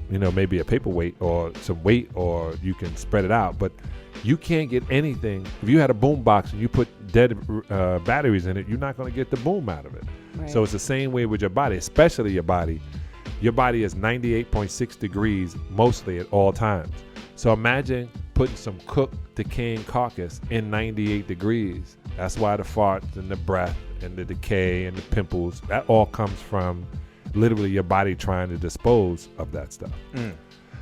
maybe a paperweight or some weight, or you can spread it out. But you can't get anything. If you had a boom box and you put dead batteries in it, you're not going to get the boom out of it. Right. So it's the same way with your body, especially your body. Your body is 98.6 degrees mostly at all times. So imagine putting some cooked, decaying carcass in 98 degrees. That's why the farts and the breath and the decay and the pimples, that all comes from literally your body trying to dispose of that stuff.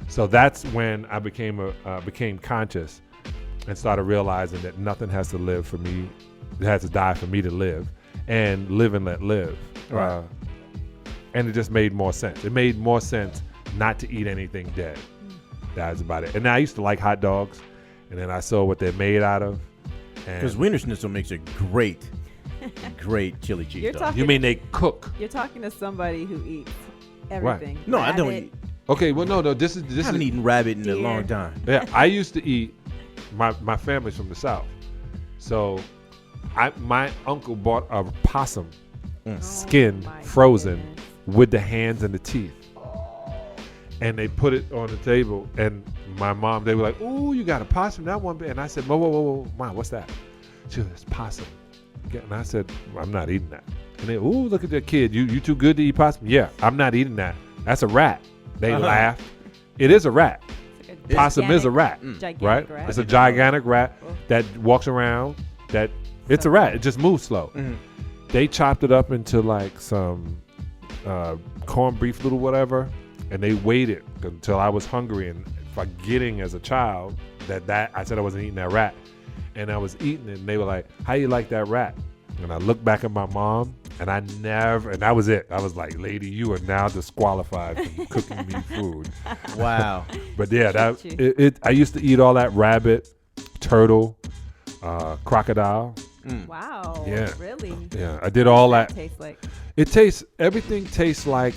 So that's when I became conscious and started realizing that nothing has to live for me. It has to die for me to live, and live and let live. Right. And it just made more sense. It made more sense not to eat anything dead. That's about it. And I used to like hot dogs, and then I saw what they're made out of. Because Wiener Schnitzel makes a great great chili cheese You're dog. talking- You mean they cook? You're talking to somebody who eats everything. No, I don't Rabbit. eat. Okay, well, no. This I is haven't eaten rabbit in a Deer. long time. Yeah, I used to eat. My family's from the South, so my uncle bought a possum, skinned, my frozen, goodness. with the hands and the teeth, and they put it on the table. And my mom, they were like, "Ooh, you got a possum? That one?" And I said, "Whoa, Mom, what's that?" She goes, "It's possum." And I said, "I'm not eating that." And they, "Ooh, look at that kid. You too good to eat possum?" Yeah, I'm not eating that. That's a rat. They laughed. It is a rat. It's like a Possum is a gigantic- rat, gigantic right? rat. It's a gigantic rat that walks around. It's a rat. It just moves slow. They chopped it up into like some corned beef, little whatever, and they waited until I was hungry and forgetting as a child that I said I wasn't eating that rat, and I was eating it, and they were like, "How you like that rat?" And I looked back at my mom, and and that was it. I was like, "Lady, you are now disqualified from cooking me food." Wow. But yeah, Shoot I used to eat all that rabbit, turtle, crocodile. Wow. Yeah. Really? Yeah, I did all What that. does taste like? Everything tastes like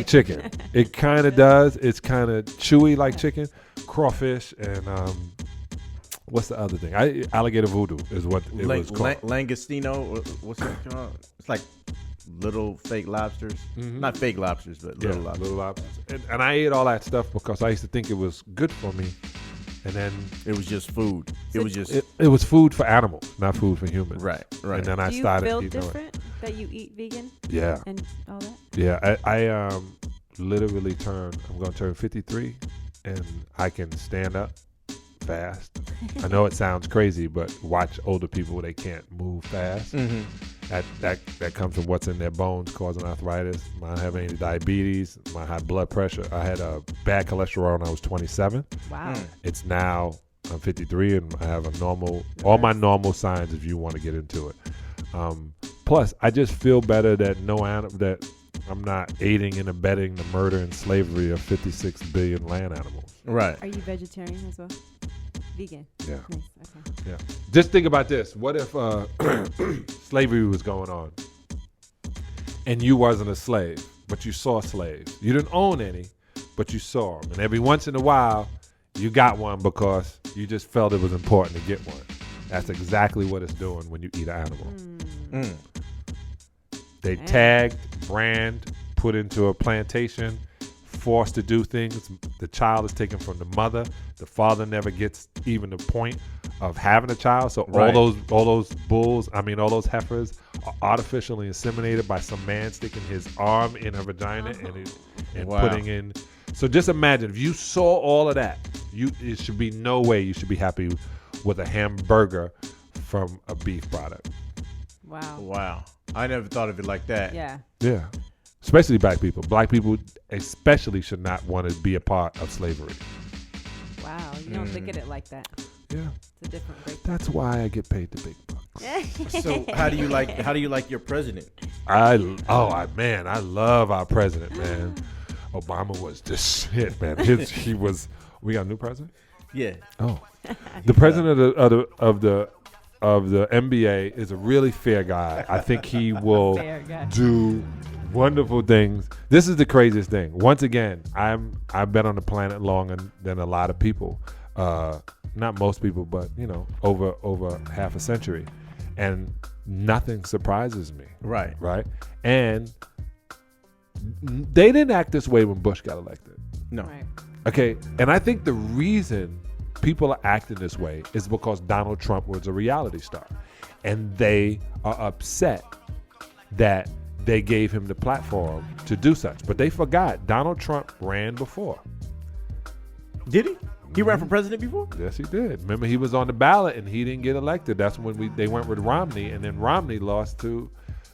chicken. It kind of does. It's kind of chewy like chicken. Crawfish and what's the other thing? Alligator voodoo is what it was called. Langostino. What's that called? It's like little fake lobsters. Not fake lobsters, but little lobsters. Little lobsters. And I ate all that stuff because I used to think it was good for me. And then It was just food. It was just it was food for animals, not food for humans. right. And then I Do you started feel eating it. different that you eat vegan Yeah. and all that? Yeah, I literally I'm going to turn 53, and I can stand up fast. I know it sounds crazy, but watch older people, they can't move fast. That comes from what's in their bones causing arthritis. I have any diabetes, my high blood pressure. I had a bad cholesterol when I was 27. Wow. It's now I'm 53 and I have all my normal signs if you want to get into it. Plus, I just feel better that that I'm not aiding and abetting the murder and slavery of 56 billion land animals. Right. Are you vegetarian as well? Vegan. Yeah. Nice. Okay. Yeah. Just think about this. What if slavery was going on and you wasn't a slave, but you saw slaves? You didn't own any, but you saw them. And every once in a while, you got one because you just felt it was important to get one. That's exactly what it's doing when you eat an animal. They tagged, brand, put into a plantation, forced to do things. The child is taken from the mother. The father never gets even the point of having a child. So Right. all those heifers are artificially inseminated by some man sticking his arm in her vagina and Wow. putting in. So just imagine if you saw all of that, it should be no way you should be happy with a hamburger from a beef product. Wow. Wow. I never thought of it like that. Yeah. Yeah. Especially black people. Black people especially should not want to be a part of slavery. Wow. You don't look at it like that. Yeah. It's a different break. That's why I get paid the big bucks. So how do you like your president? I love our president, man. Obama was the shit, man. We got a new president? Yeah. Oh. The president of the NBA is a really fair guy. I think he will Fair guy. do wonderful things. This is the craziest thing. Once again, I've been on the planet longer than a lot of people. Not most people, but over half a century, and nothing surprises me. Right. Right, and they didn't act this way when Bush got elected. No. Right. Okay, and I think the reason people are acting this way is because Donald Trump was a reality star, and they are upset that they gave him the platform to do such. But they forgot Donald Trump ran before. Did he? He ran for president before? Yes, he did. Remember, he was on the ballot and he didn't get elected. That's when they went with Romney, and then Romney lost to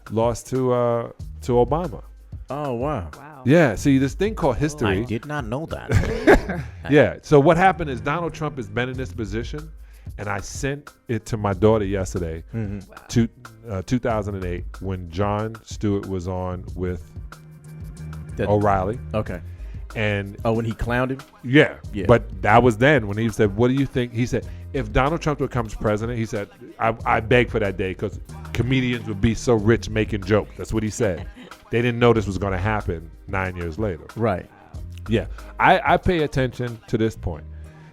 Obama. Oh wow. Wow. Yeah. See, this thing called history. did not know that. Yeah. So what happened is Donald Trump has been in this position, and I sent it to my daughter yesterday, to 2008, when John Stewart was on with O'Reilly, Okay. And when he clowned him? yeah, Yeah. but that was then when he said, what do you think? He said, if Donald Trump becomes president, he said, I beg for that day because comedians would be so rich making jokes. That's what he said. They didn't know this was going to happen 9 years later. Right. Yeah, I pay attention to this point.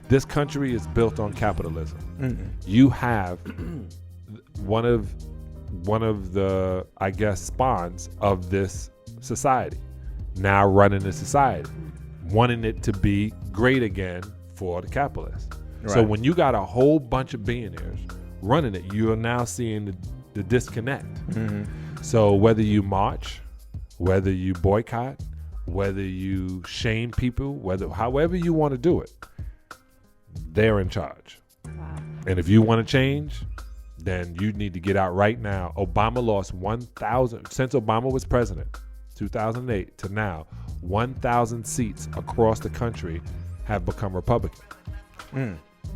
This country is built on capitalism. You have one of the, I guess, spawns of this society now running the society, wanting it to be great again for the capitalists. So Right. when you got a whole bunch of billionaires running it, you are now seeing the disconnect. So whether you march, whether you boycott, whether you shame people, however you want to do it, they're in charge. Wow. And if you want to change, then you need to get out right now. Obama lost 1,000 since Obama was president, 2008 to now. 1,000 seats across the country have become Republican.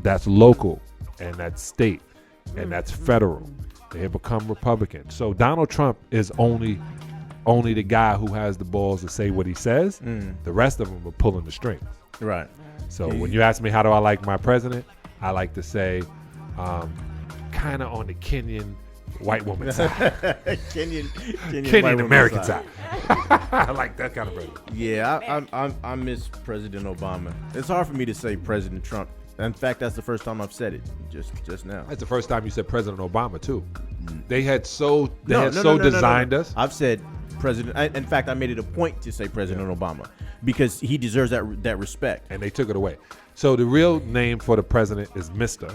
That's local, and that's state, and that's federal. They have become Republican. So Donald Trump is only the guy who has the balls to say what he says. The rest of them are pulling the strings. Right. So when you ask me how do I like my president, I like to say kind of on the Kenyan white woman side. Kenyan American side. I like that kind of president. Yeah, I miss President Obama. It's hard for me to say President Trump. In fact, that's the first time I've said it just now. That's the first time you said President Obama too. They had No. designed us. I've said President. In fact, I made it a point to say President Obama because he deserves that respect. And they took it away. So the real name for the president is Mr.,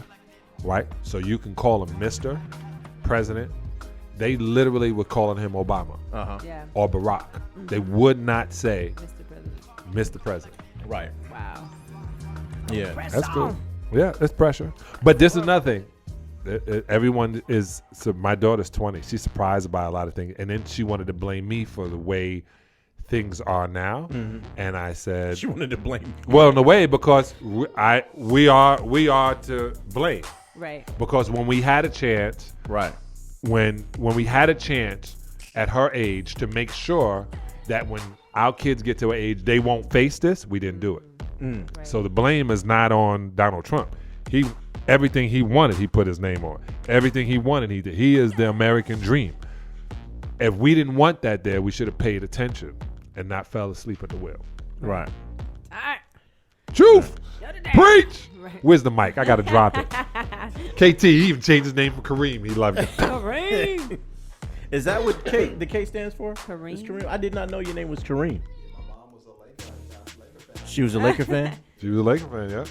right? So you can call him Mr. President. They literally were calling him Obama Yeah. or Barack. They would not say Mr. President. Mr. President. Right. Wow. Yeah. That's cool. Yeah, it's pressure. But this is another thing. Everyone is, so my daughter's 20. She's surprised by a lot of things. And then she wanted to blame me for the way things are now. And I said, She wanted to blame. well, in a way, because we are to blame. Right. Because when we had a chance, Right. when we had a chance at her age to make sure that when our kids get to an age they won't face this, we didn't do it. Right. So the blame is not on Donald Trump. Everything he wanted, he put his name on. Everything he wanted, he did. He is the American dream. If we didn't want that there, we should have paid attention and not fell asleep at the wheel. Right. All right. Truth. Go to that. Preach. Right. Where's the mic? I got to drop it. KT, he even changed his name from Kareem. He loved it. Kareem. Is that what the K stands for? Kareem. It's Kareem. I did not know your name was Kareem. She was a Laker fan. She was a Laker fan, yeah.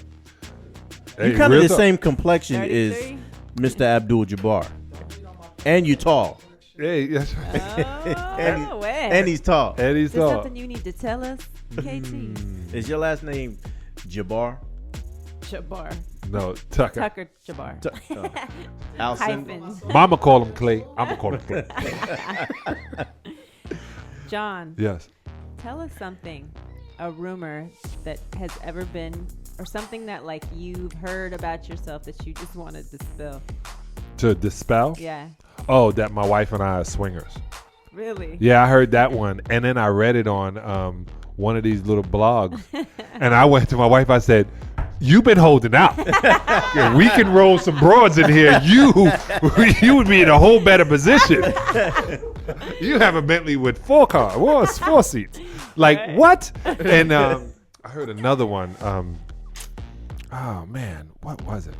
You Hey, kind of real the talk. same complexion 33? as Mr. Abdul-Jabbar, and you tall, Hey, yes. Oh, way. and he's tall. And he's Is there tall. something you need to tell us, KT? Is your last name Jabbar? Jabbar. No, Tucker. Tucker Jabbar. Alson? Hyphens. Mama call him Clay. I'm going to call him Clay. John, Yes. tell us something, a rumor that has ever been, or something that like you've heard about yourself that you just wanted to spill. To dispel? Yeah. Oh, that my wife and I are swingers. Really? Yeah, I heard that one. And then I read it on one of these little blogs. And I went to my wife, I said, you've been holding out. Yeah, we can roll some broads in here. You would be in a whole better position. You have a Bentley with four seats. Like, what? And I heard another one. Oh, man. What was it?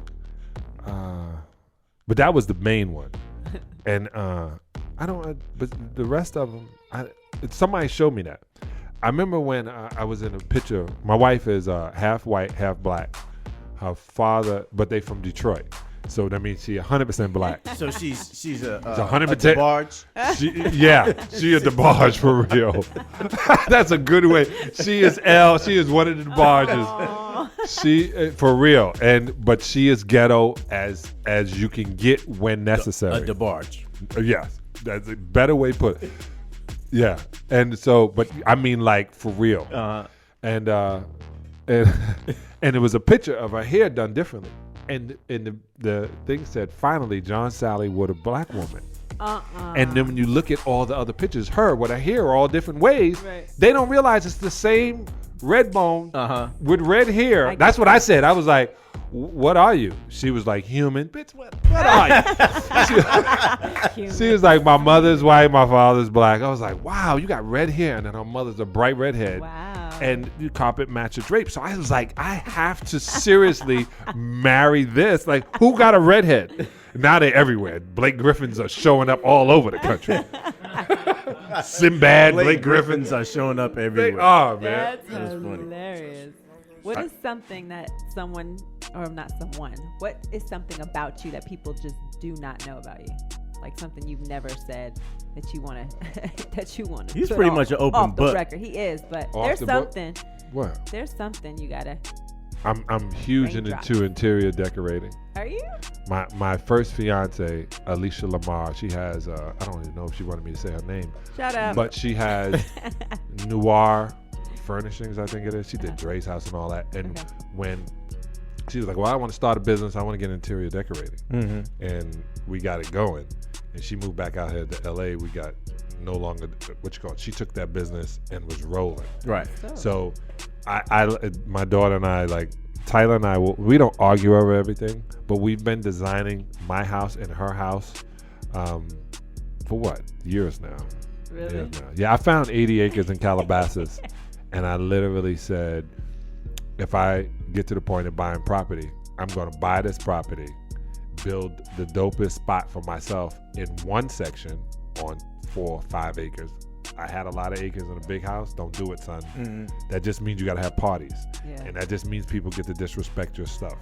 But that was the main one. And but the rest of them, somebody showed me that. I remember when I was in a picture. My wife is half white, half black. Her father, but they from Detroit. So that means she 100% black. So she's a 100% DeBarge. She a DeBarge for real. That's a good way. She is one of the DeBarges. She for real, but she is ghetto as you can get when necessary. A DeBarge. Yes, that's a better way to put it. Yeah, and so, but I mean, like for real. And it was a picture of her hair done differently, and the thing said, finally, John Salley with a black woman. And then when you look at all the other pictures, her with her hair all different ways, Right. they don't realize it's the same red bone Uh-huh. with red hair. I That's get what I said. I was like, what are you? She was like, human. Bitch, what are you? She was like, my mother's white, my father's black. I was like, wow, you got red hair. And then her mother's a bright redhead. Wow. And you carpet match a drape. So I was like, I have to seriously marry this. Like, who got a redhead? Now they're everywhere. Blake Griffins are showing up all over the country. Sinbad, Blake Griffins. are showing up They everywhere. are, man. That's funny. hilarious. What is something that someone, or not someone, what is something about you that people just do not know about you? Like something you've never said that you want to, that you want to. He's pretty much an open off book. the record. He is, but Off there's the book? something. What? There's something you gotta. I'm huge Raindrops. into interior decorating. Are you? My first fiance, Alicia Lamar, she has, I don't even know if she wanted me to say her name, Shut up. but she has Noir Furnishings, I think it is. She did Dre's house and all that. And Okay. when she was like, well, I want to start a business, I want to get interior decorating. And we got it going. And she moved back out here to LA. We got no longer, she took that business and was rolling. Right. So my daughter and I, like Tyler and I, we don't argue over everything, but we've been designing my house and her house for what? Years now. Really? Years now. Yeah, I found 80 acres in Calabasas, and I literally said, if I get to the point of buying property, I'm going to buy this property, build the dopest spot for myself in one section on 4 or 5 acres. I had a lot of acres in a big house. Don't do it, son. That just means you got to have parties. Yeah. And that just means people get to disrespect your stuff.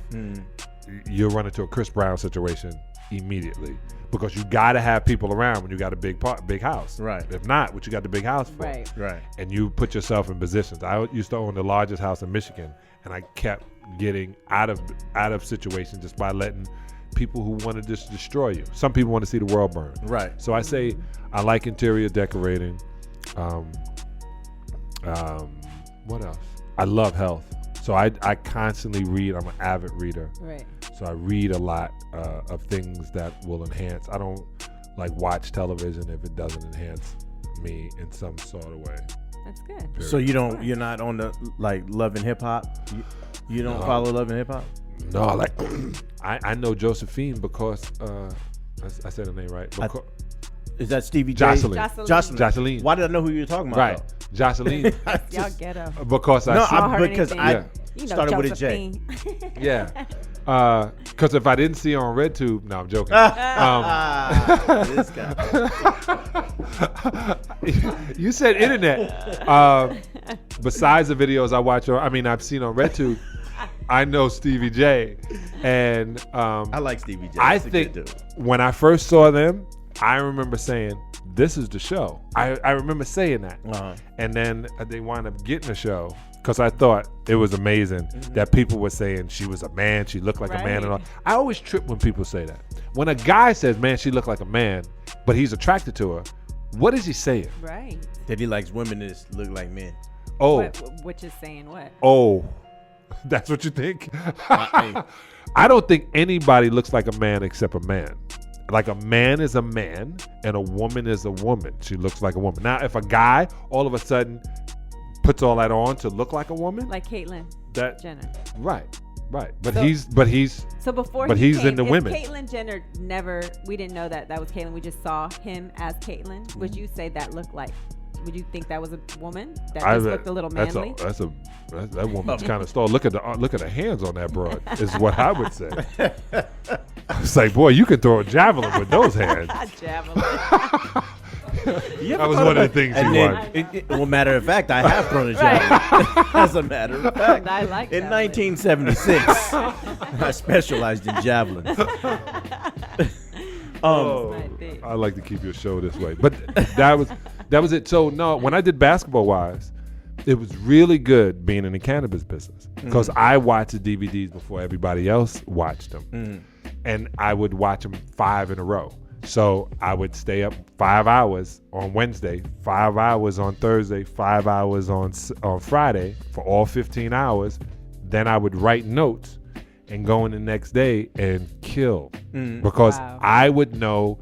You'll run into a Chris Brown situation immediately because you got to have people around when you got a big house. Right. If not, what you got the big house for? Right. Right. And you put yourself in positions. I used to own the largest house in Michigan, and I kept getting out of situations just by letting people who want to just destroy you. Some people want to see the world burn. Right. So I say I like interior decorating. What else? I love health. So I constantly read. I'm an avid reader. Right. So I read a lot of things that will enhance. I don't like watch television if it doesn't enhance me in some sort of way. That's good. Period. So you're not on the like Love and Hip Hop. You don't No. follow Love and Hip Hop. No, like I know Josephine because I said her name right. Because, Is that Stevie J? Jocelyn. Jocelyn. Why did I know who you were talking about? Right. though? Jocelyn. Y'all ghetto. Because I No, see, Y'all heard because anything? I Yeah. You know, started with a J. Josephine. yeah. Because if I didn't see her on RedTube, no, I'm joking. This guy. You said internet. Besides the videos I watch, I've seen on RedTube, I know Stevie J. And I like Stevie J. I He's a good think dude. when I first saw them, I remember saying, this is the show. I remember saying that. Uh-huh. And then they wound up getting the show because I thought it was amazing that people were saying she was a man, she looked like a man. And all. Right. I always trip when people say that. When a guy says, man, she looked like a man, but he's attracted to her, what is he saying? Right. That he likes women that look like men. Oh, Which is saying what? oh, that's what you think? Hey, I don't think anybody looks like a man except a man. Like a man is a man and a woman is a woman. She looks like a woman. Now, if a guy all of a sudden puts all that on to look like a woman, Like Caitlyn that Jenner. right. But So- he's So before But he he's came, into if women. Caitlyn Jenner we didn't know that was Caitlyn. We just saw him as Caitlyn. Would you say that looked like? Would you think that was a woman that just looked a little manly? That woman's kind of stalled. Look at the hands on that broad. Is what I would say. It's like, boy, you can throw a javelin with those hands. Javelin. That was one of the things and you then, wanted. well, matter of fact, I have thrown a Right. javelin. As a matter of fact, I like in javelin. 1976, I specialized in javelins. My thing. I like to keep your show this way, but that was it. So no, when I did Basketball Wives, it was really good being in the cannabis business because I watched the DVDs before everybody else watched them, and I would watch them 5 in a row. So I would stay up 5 hours on Wednesday, 5 hours on Thursday, 5 hours on Friday for all 15 hours. Then I would write notes and go in the next day and kill because Wow. I would know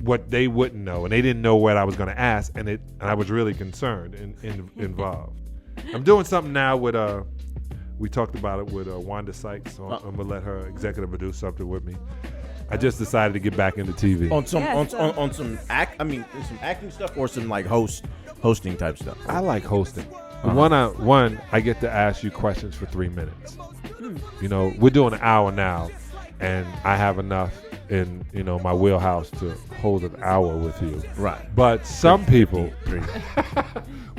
what they wouldn't know, and they didn't know what I was going to ask, and I was really concerned and involved. I'm doing something now with we talked about it with Wanda Sykes. So I'm gonna let her executive produce something with me. I just decided to get back into TV. On some some acting stuff or some like hosting type stuff. I like hosting. One, I get to ask you questions for 3 minutes. You know, we're doing an hour now, and I have enough in my wheelhouse to hold an hour with you. Right. But some people,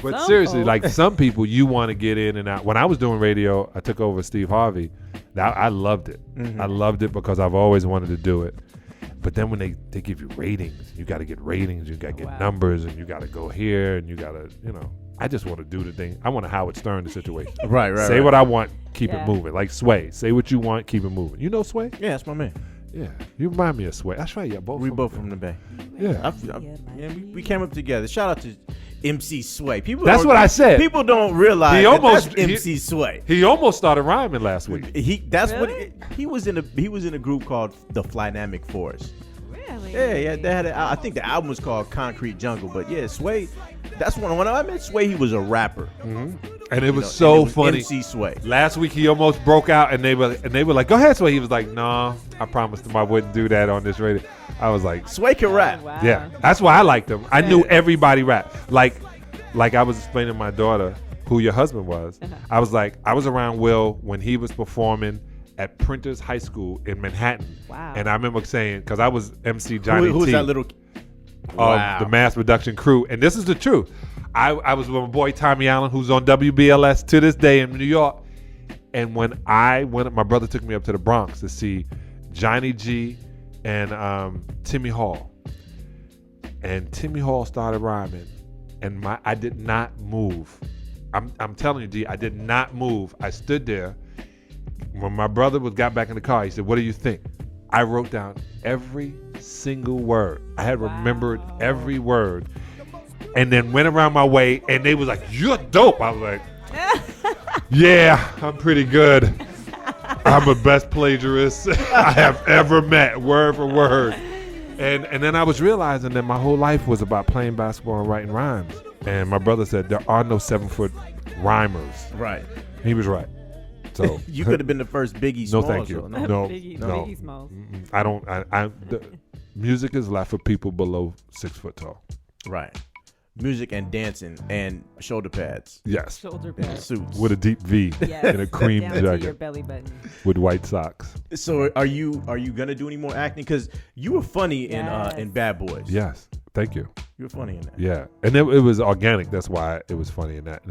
but seriously, folks. like some people, you want to get in and out. When I was doing radio, I took over Steve Harvey. I loved it. I loved it because I've always wanted to do it. But then when they give you ratings, you got to get ratings, you got to get numbers, and you got to go here, and you got to, I just want to do the thing. I want to Howard Stern the situation. Right. Say what I want, keep it moving. Like Sway. Say what you want, keep it moving. You know Sway? Yeah, that's my man. Yeah. You remind me of Sway. That's right. Yeah, We both from the Bay. Yeah. We came up together. Shout out to MC Sway. That's what I said. People don't realize that's MC Sway. He almost started rhyming last week. He was in a group called the Flynamic Force. Really? Yeah. They had I think the album was called Concrete Jungle. But yeah, Sway. That's when I met Sway. He was a rapper. And it was so funny. MC Sway. Last week he almost broke out, and they were like, "Go ahead, Sway." He was like, "No, I promised him I wouldn't do that on this radio." I was like, Sway can rap. Wow. "Yeah, that's why I liked him. I knew everybody rap." Like I was explaining to my daughter who your husband was. I was like, I was around Will when he was performing at Printers High School in Manhattan. Wow. And I remember saying, because I was MC Johnny Who's T that little? of the Mass Production crew, and this is the truth. I was with my boy Tommy Allen, who's on WBLS to this day in New York. And when my brother took me up to the Bronx to see Johnny G and Timmy Hall. And Timmy Hall started rhyming, and I did not move. I'm telling you, D, I did not move. I stood there. When my brother got back in the car, he said, "What do you think?" I wrote down every single word. I had remembered every word. And then went around my way, and they was like, "You're dope." I was like, "Yeah, I'm pretty good. I'm the best plagiarist I have ever met, word for word." And then I was realizing that my whole life was about playing basketball and writing rhymes. And my brother said, there are no 7-foot rhymers. Right. He was right. So You could have been the first Biggie no, Smalls. thank you. though, No, Biggie Smalls. I don't. Music is left for people below 6 foot tall. Right. Music and dancing and shoulder pads Yes, Shoulder and pads. suits. with a deep V Yes. and a cream Down to your jacket belly button. with white socks. So are you gonna do any more acting? Because you were funny Yes. in Bad Boys. Yes, thank you. You were funny in that. Yeah, and it was organic. That's why it was funny in that.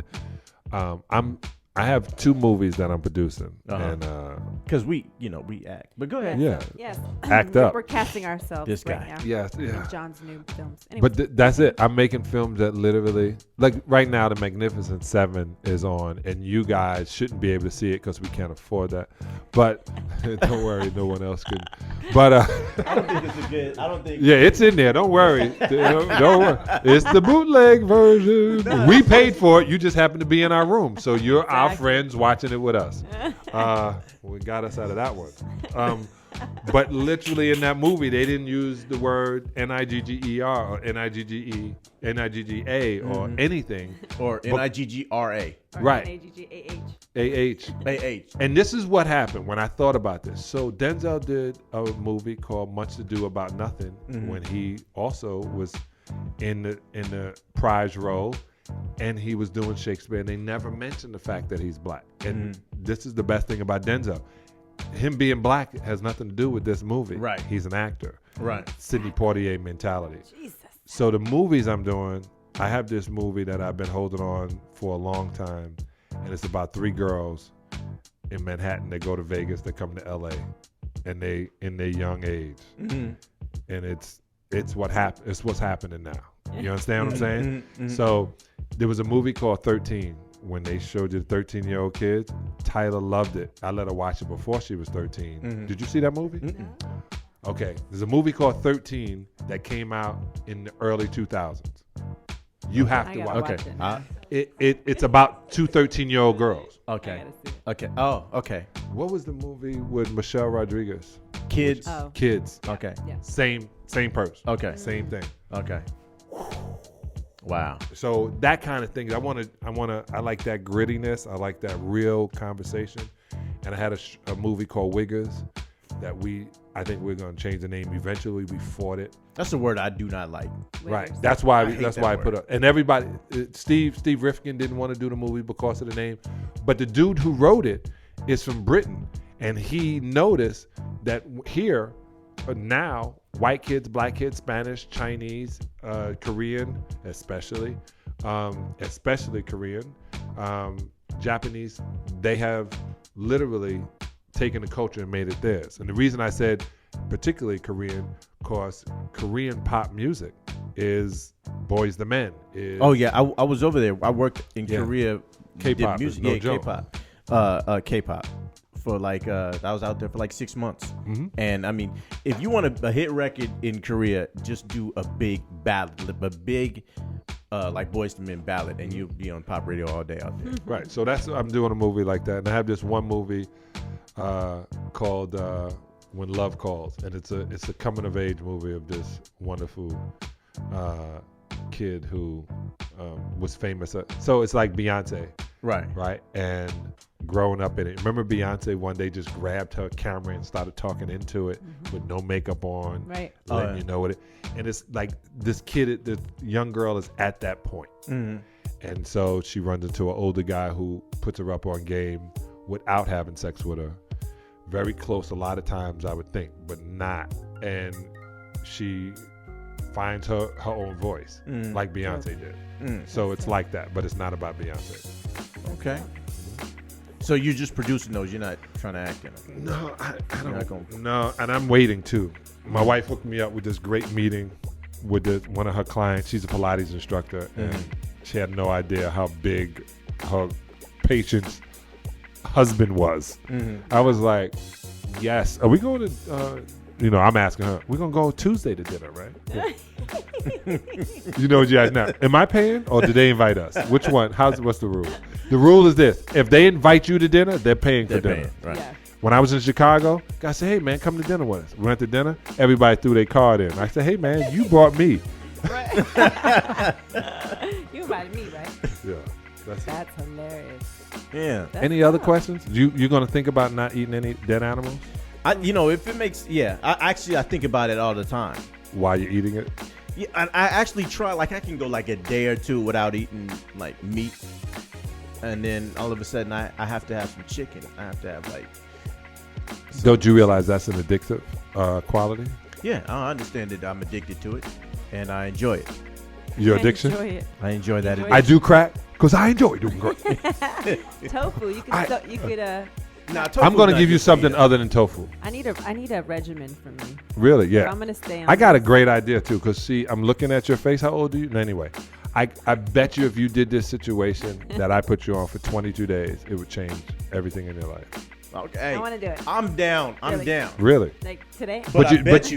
I have 2 movies that I'm producing, and Because we act. But go ahead. yeah, Yes. Act up. We're casting ourselves This right guy. now. yes, In yeah. John's new films. Anyway. But that's it. I'm making films that literally, like right now, The Magnificent Seven is on, and you guys shouldn't be able to see it because we can't afford that. But don't worry, no one else can. But I don't think it's a good. I don't think. yeah, it's in there. Don't worry. Don't worry. It's the bootleg version. We paid for it. You just happen to be in our room, so you're our friends watching it with us. We got us out of that one. But literally in that movie, they didn't use the word Nigger or Nigge, Nigga or anything. Or Niggra. Right. AAH. AH. And this is what happened when I thought about this. So Denzel did a movie called Much Ado About Nothing when he also was in the prize role, and he was doing Shakespeare, and they never mentioned the fact that he's black. And this is the best thing about Denzel. Him being black has nothing to do with this movie. Right. He's an actor. Right. Sidney Poitier mentality. Jesus. So the movies I'm doing, I have this movie that I've been holding on for a long time, and it's about 3 girls in Manhattan that go to Vegas, that come to LA, and they in their young age, and it's what's happening now. You understand what I'm saying? So there was a movie called 13. When they showed you the 13-year-old kids, Tyler loved it. I let her watch it before she was 13. Did you see that movie? Okay, there's a movie called 13 that came out in the early 2000s. You have to watch watch it. It's about 2 13-year-old girls. Okay. I gotta see it. Okay. Oh, okay. What was the movie with Michelle Rodriguez? Kids. Oh. Kids. Okay. Yeah. Same person. Okay. Same thing. Okay. Wow. So that kind of thing. I like that grittiness. I like that real conversation. And I had a movie called Wiggers that I think we're going to change the name eventually. We fought it. That's a word I do not like. Right. That's why hate I that put up. And everybody, Steve Rifkin didn't want to do the movie because of the name. But the dude who wrote it is from Britain. And he noticed that here, now, white kids, black kids, Spanish, Chinese, Korean, especially Korean, Japanese, they have literally taken the culture and made it theirs. And the reason I said particularly Korean, because Korean pop music is Boys the Men. Oh yeah, I was over there. I worked in Korea. K-pop, music, no joke. K-pop, K-pop. For like, I was out there for like 6 months, and I mean, if you want a hit record in Korea, just do a big ballad, like Boyz II Men ballad, and you'll be on pop radio all day out there. Right. So I'm doing a movie like that, and I have this one movie called When Love Calls, and it's a coming of age movie of this wonderful kid who was famous. So it's like Beyonce, right, and growing up in it. Remember Beyonce one day just grabbed her camera and started talking into it with no makeup on, right? Letting you know what it. And it's like this young girl is at that point. And so she runs into an older guy who puts her up on game without having sex with her. Very close a lot of times, I would think, but not. And she finds her own voice, like Beyonce did. So it's like that, but it's not about Beyonce. Okay. So you're just producing those. You're not trying to act in them. No, I don't. No, and I'm waiting too. My wife hooked me up with this great meeting with one of her clients. She's a Pilates instructor, and she had no idea how big her patient's husband was. I was like, yes. Are we going to, I'm asking her, we're going to go Tuesday to dinner, right? You know what you ask now? Am I paying or do they invite us? Which one? What's the rule? The rule is this. If they invite you to dinner, they're paying for dinner. Right. Yeah. When I was in Chicago, guy said, hey, man, come to dinner with us. We went to dinner. Everybody threw their card in. I said, hey, man, you brought me. Right. You invited me, right? Yeah. That's hilarious. Yeah. Any other questions? You're going to think about not eating any dead animals? If it makes, I think about it all the time. While you're eating it? Yeah, I actually try, like I can go like a day or two without eating like meat. And then all of a sudden I have to have some chicken. I have to have like. Don't you realize that's an addictive quality? Yeah, I understand that I'm addicted to it and I enjoy it. Your addiction? I enjoy that. I do crack because I enjoy doing crack. Tofu, you could. I'm going to give you something other than tofu. I need a regimen for me. Really? Yeah. So I'm going to stay on. I got a great idea too, because see, I'm looking at your face. How old are you? Anyway, I bet you if you did this situation that I put you on for 22 days, it would change everything in your life. Okay. I want to do it. I'm down. I'm Really? down. Really? Like today? But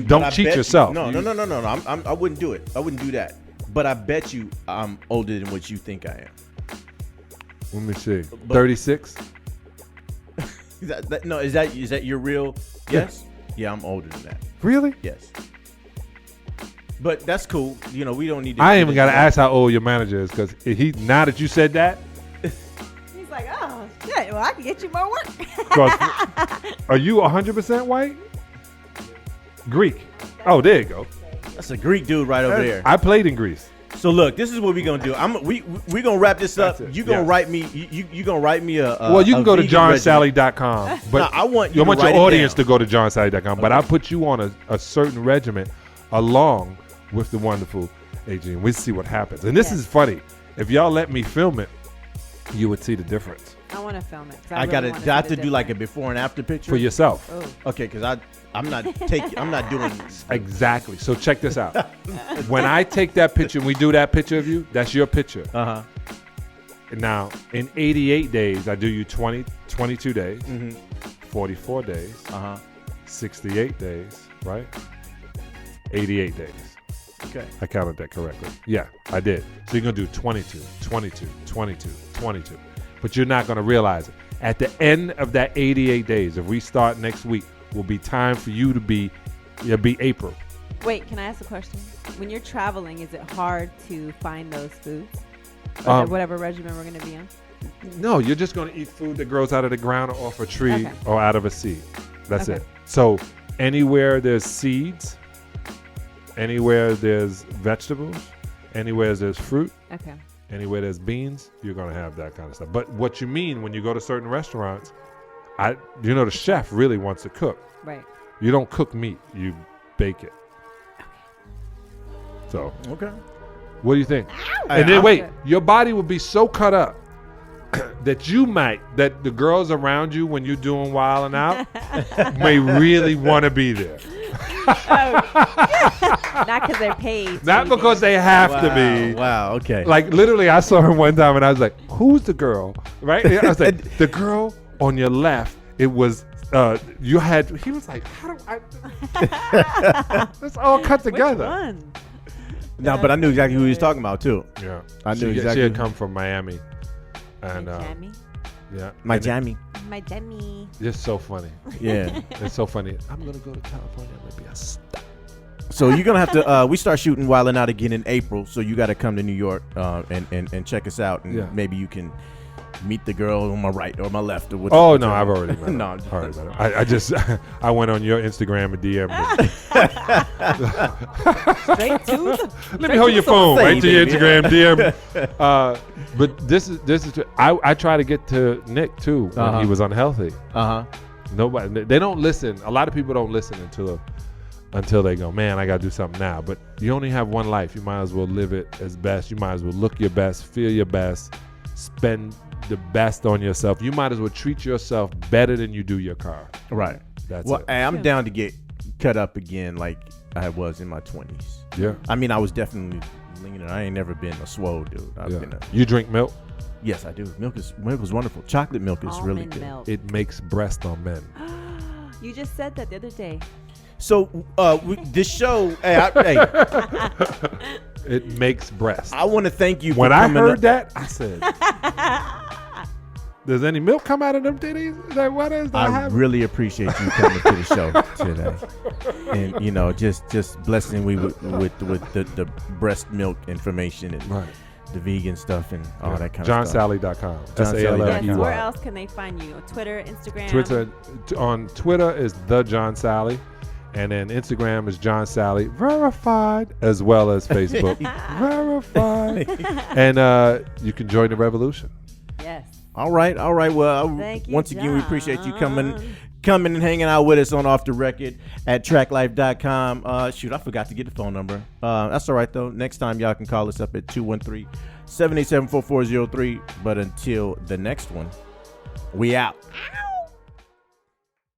don't cheat yourself. No. I wouldn't do it. I wouldn't do that. But I bet you I'm older than what you think I am. Let me see. 36? Is that your real guess? Yeah, I'm older than that. Really? Yes. But that's cool. We don't need to. I ain't even got to ask how old your manager is, because now that you said that. He's like, oh, shit. Well, I can get you more work. Are you 100% white? Greek. Oh, there you go. That's a Greek dude right over there. I played in Greece. So look, this is what we're gonna do. We're gonna wrap this up. That's it. You gonna Yes. write me. You gonna write me a. Well, you can go to vegan regimen. johnsalley.com. But No, I want you your to write it audience down. to go to johnsalley.com. But I'll put you on a certain regimen along with the wonderful Adrian. We'll see what happens. And this is funny. If y'all let me film it, you would see the difference I want to film it. Do I have to do like a before and after picture for yourself. Oh. Okay, because I'm not doing. Exactly. So check this out. When I take that picture and we do that picture of you, that's your picture. Uh-huh. Now, in 88 days, I do you 22 days, 44 days, 68 days, right? 88 days. Okay. I counted that correctly. Yeah, I did. So you're going to do 22, 22, 22, 22. But you're not going to realize it. At the end of that 88 days, if we start next week, will be time for you to be, it'll be April. Wait, can I ask a question? When you're traveling, is it hard to find those foods? Or whatever regimen we're going to be on? No, you're just going to eat food that grows out of the ground or off a tree Okay. or out of a seed. That's Okay. it. So anywhere there's seeds, anywhere there's vegetables, anywhere there's fruit, Okay. anywhere there's beans, you're going to have that kind of stuff. But what you mean when you go to certain restaurants, the chef really wants to cook. Right. You don't cook meat, you bake it. So, Okay. what do you think? Hey, And then I'm wait, good. your body will be so cut up that the girls around you when you're doing Wild and Out may really want to be there. Not because they're paid. Not because they have to be. Wow. Okay. Like literally, I saw her one time and I was like, "Who's the girl?" Right? I was like, "The girl on your left." It was you had. He was like, "How do I?" It's all cut Which together. one? No, but I knew exactly who he was talking about too. Yeah, I knew she exactly. had come from Miami, and My jammy. yeah, My And jammy. My jammy. It's so funny. Yeah. It's so funny. I'm gonna go to California. I'm gonna be a star. So you're gonna have to. We start shooting Wild and Out again in April. So you got to come to New York and check us out, and Yeah. maybe you can meet the girl on my right or my left or whatever. Oh no, I've already met her. No, I've already met her. I just I went on your Instagram and DM'd her. Straight to the. Let me hold your phone Say, right to your baby. Instagram DM. But this is I try to get to Nick too when Uh-huh. he was unhealthy. Uh huh. Nobody, they don't listen. A lot of people don't listen until they go, man, I gotta do something now. But you only have one life. You might as well live it as best. You might as well look your best, feel your best, spend the best on yourself. You might as well treat yourself better than you do your car. Right. That's Well, it. hey, I'm down to get cut up again like I was in my 20s. Yeah. I mean, I was definitely lean. I ain't never been a swole dude. I've Yeah. been a, You drink milk. yes, I do. Milk is wonderful. Chocolate milk is really Almond good. milk. It makes breast on men. You just said that the other day. So this show, hey, It makes breast. I want to thank you. When for I coming heard up. that, I said, "Does any milk come out of them titties? Like, what is that?" I happening? really appreciate you coming to the show today, and just blessing me with the breast milk information and Right. the vegan stuff and all that kind of stuff. JohnSalley.com. JohnSalley.com. Yes. you Where are. else can they find you? Twitter, Instagram. On Twitter is the John Salley, and then Instagram is John Salley verified, as well as Facebook verified, and you can join the revolution. Yes. All right. Well, Thank you, once again, we appreciate you John. coming and hanging out with us on Off the Record at tracklife.com. Shoot, I forgot to get the phone number. That's all right, though. Next time, y'all can call us up at 213-787-4403. But until the next one, we out. Ow.